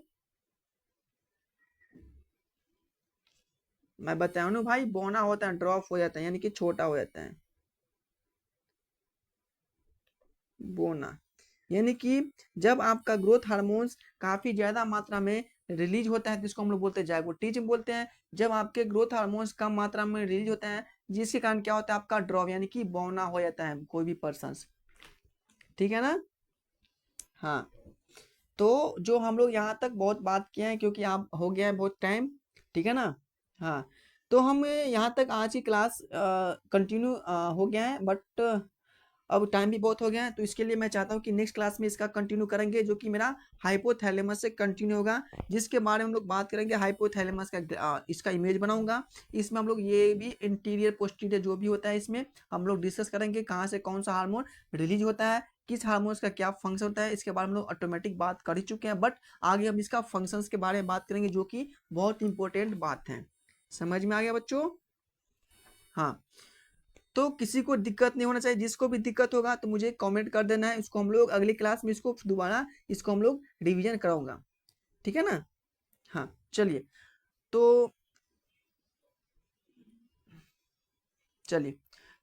मैं बताऊं ना भाई, बोना होता है, ड्रॉप हो जाता है, यानी कि छोटा हो जाता है। बोना, यानी कि जब आपका ग्रोथ हार्मोन्स काफी ज्यादा मात्रा में रिलीज होता है तो इसको हम लोग बोलते हैं जाइगोटिज्म बोलते हैं। जब आपके ग्रोथ हार्मोन्स कम मात्रा में रिलीज होता है, जिसके कारण क्या होता है? आपका ड्रॉप, यानी कि बौना हो जाता है कोई भी पर्सन। ठीक है ना? हाँ, तो जो हम लोग यहाँ तक बहुत बात किए हैं, क्योंकि आप हो गया है बहुत टाइम, ठीक है ना? हाँ, तो हम यहाँ तक आज की क्लास कंटिन्यू हो गया है, बट अब टाइम भी बहुत हो गया है, तो इसके लिए मैं चाहता हूँ कि नेक्स्ट क्लास में इसका कंटिन्यू करेंगे, जो कि मेरा हाइपोथैलेमस से कंटिन्यू होगा, जिसके बारे में हम लोग बात करेंगे। हाइपोथैलेमस का इसका इमेज बनाऊंगा। इसमें हम लोग ये भी इंटीरियर पोस्टीरियर जो भी होता है, इसमें हम लोग डिस्कस करेंगे कहाँ से कौन सा हार्मोन रिलीज होता है, किस हार्मोन्स का क्या फंक्शन होता है। इसके बारे में हम लोग ऑटोमेटिक बात कर ही चुके हैं, बट आगे हम इसका फंक्शंस के बारे में बात करेंगे, जो कि बहुत इंपॉर्टेंट बात है। समझ में आ गया बच्चों? हाँ, तो किसी को दिक्कत नहीं होना चाहिए। जिसको भी दिक्कत होगा तो मुझे कमेंट कर देना है, इसको हम लोग अगली क्लास में इसको दोबारा इसको हम लोग रिवीजन कराऊंगा। ठीक है ना? हाँ चलिए, तो चलिए,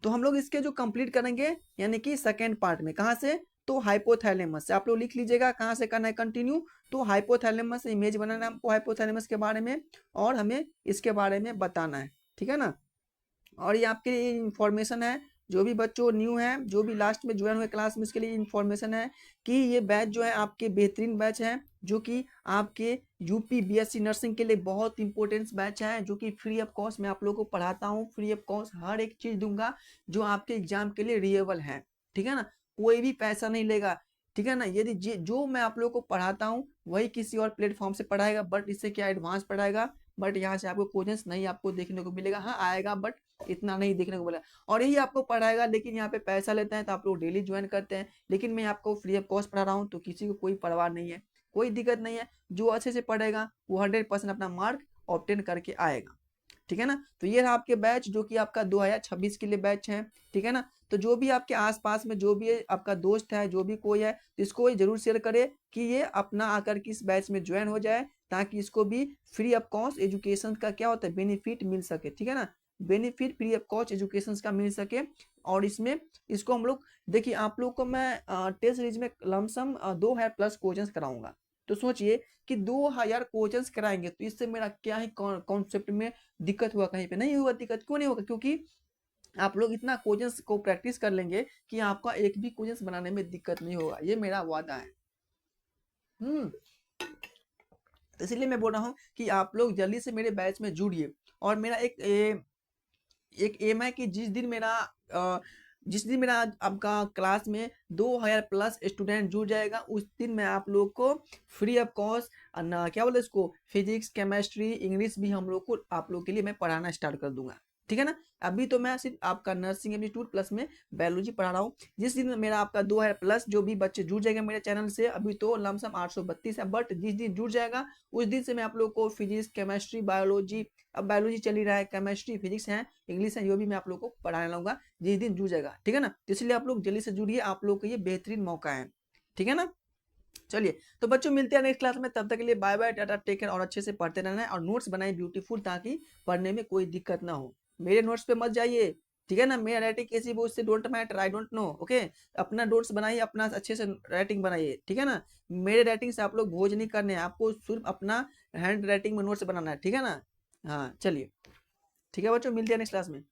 तो हम लोग इसके जो कंप्लीट करेंगे यानी कि सेकेंड पार्ट में, कहाँ से, तो हाइपोथैलेमस से। आप लोग लिख लीजिएगा कहाँ से करना है कंटिन्यू, तो हाइपोथैलेमस से इमेज बनाना है हमको हाइपोथैलेमस के बारे में, और हमें इसके बारे में बताना है, ठीक है ना। और ये आपके लिए इंफॉर्मेशन है, जो भी बच्चों न्यू है, जो भी लास्ट में ज्वाइन हुए क्लास में, इसके लिए इंफॉर्मेशन है कि ये बैच जो है आपके बेहतरीन बैच है, जो कि आपके यूपी बीएससी नर्सिंग के लिए बहुत इंपॉर्टेंट बैच है, जो कि फ्री ऑफ कॉस्ट मैं आप लोगों को पढ़ाता हूँ, फ्री ऑफ कॉस्ट हर एक चीज दूंगा जो आपके एग्जाम के लिए रिलेबल है, ठीक है ना, कोई भी पैसा नहीं लेगा, ठीक है ना। यदि जो मैं आप लोगों को पढ़ाता हूँ वही किसी और प्लेटफॉर्म से पढ़ाएगा, बट इससे क्या एडवांस पढ़ाएगा, बट यहाँ से आपको क्वेश्चंस नहीं आपको देखने को मिलेगा, हाँ आएगा बट इतना नहीं देखने को मिला, और यही आपको पढ़ाएगा, लेकिन यहाँ पे पैसा लेते हैं, तो आप लोग डेली ज्वाइन करते हैं, लेकिन मैं आपको फ्री ऑफ कॉस्ट पढ़ा रहा हूँ, तो किसी को कोई परवाह नहीं है, कोई दिक्कत नहीं है, जो अच्छे से पढ़ेगा वो 100% अपना मार्क ऑब्टेन करके आएगा, ठीक है ना। तो ये रहा आपके बैच, जो कि आपका 2026 के लिए बैच है, ठीक है ना। तो जो भी आपके आसपास में जो भी आपका दोस्त है, जो भी कोई है, तो इसको जरूर शेयर करे कि ये अपना आकर के इस बैच में ज्वाइन हो जाए, ताकि इसको भी फ्री ऑफ कॉस्ट एजुकेशन का क्या होता है बेनिफिट मिल सके, ठीक है ना, benefit free of cost education का मिल सके। और इसमें इसको हम लोग, देखिए आप लोग को मैं टेस्ट सीरीज में लमसम 2000+ क्वेश्चन कराऊंगा, तो सोचिए कि 2000 क्वेश्चंस कराएंगे, तो इससे मेरा क्या ही कॉन्सेप्ट में दिक्कत हुआ, कहीं पे नहीं हुआ दिक्कत, क्यों नहीं होगा, क्योंकि आप लोग इतना क्वेश्चंस को प्रैक्टिस कर लेंगे कि आपका एक भी क्वेश्चंस बनाने में दिक्कत नहीं होगा, ये मेरा वादा है। तो इसलिए मैं बोल रहा हूँ कि आप लोग जल्दी से मेरे बैच में जुड़िए, और मेरा एक एम है कि जिस दिन मेरा आपका क्लास में 2000+ स्टूडेंट जुड़ जाएगा, उस दिन मैं आप लोग को फ्री ऑफ कॉस्ट क्या बोलते हैं इसको, फिजिक्स केमिस्ट्री इंग्लिश भी हम लोग को आप लोग के लिए मैं पढ़ाना स्टार्ट कर दूंगा, ठीक है ना। अभी तो मैं सिर्फ आपका नर्सिंग एप्टीट्यूड प्लस में बायोलॉजी पढ़ा रहा हूँ। जिस दिन मेरा आपका 2000+ जो भी बच्चे जुड़ जाएंगे मेरे चैनल से, अभी तो लमसम 832 है, बट जिस दिन जुड़ जाएगा उस दिन से मैं आप लोग को फिजिक्स केमिस्ट्री बायोलॉजी, अब बायोलॉजी चल ही रहा है, केमिस्ट्री फिजिक्स है इंग्लिश है, जो भी मैं आप लोग को पढ़ाने लगूंगा जिस दिन जुड़ जाएगा, ठीक है ना। तो इसलिए आप लोग जल्दी से जुड़िए, आप लोग को ये बेहतरीन मौका है, ठीक है ना। चलिए, तो बच्चों मिलते हैं नेक्स्ट क्लास में, तब तक के लिए bye bye tata take care, और अच्छे से पढ़ते रहना है, और नोट्स बनाए ब्यूटीफुल, ताकि पढ़ने में कोई दिक्कत ना हो। मेरे नोट्स पे मत जाइए, ठीक है ना, मेरा राइटिंग कैसी वो उससे don't matter, I don't know, okay. अपना नोट्स बनाइए, अपना अच्छे से राइटिंग बनाइए, ठीक है ना। मेरे राइटिंग से आप लोग भोज नहीं करने हैं, आपको सिर्फ अपना हैंड राइटिंग में नोट्स बनाना है, ठीक है ना। हाँ चलिए, ठीक है बच्चों, मिलते हैं नेक्स्ट क्लास में।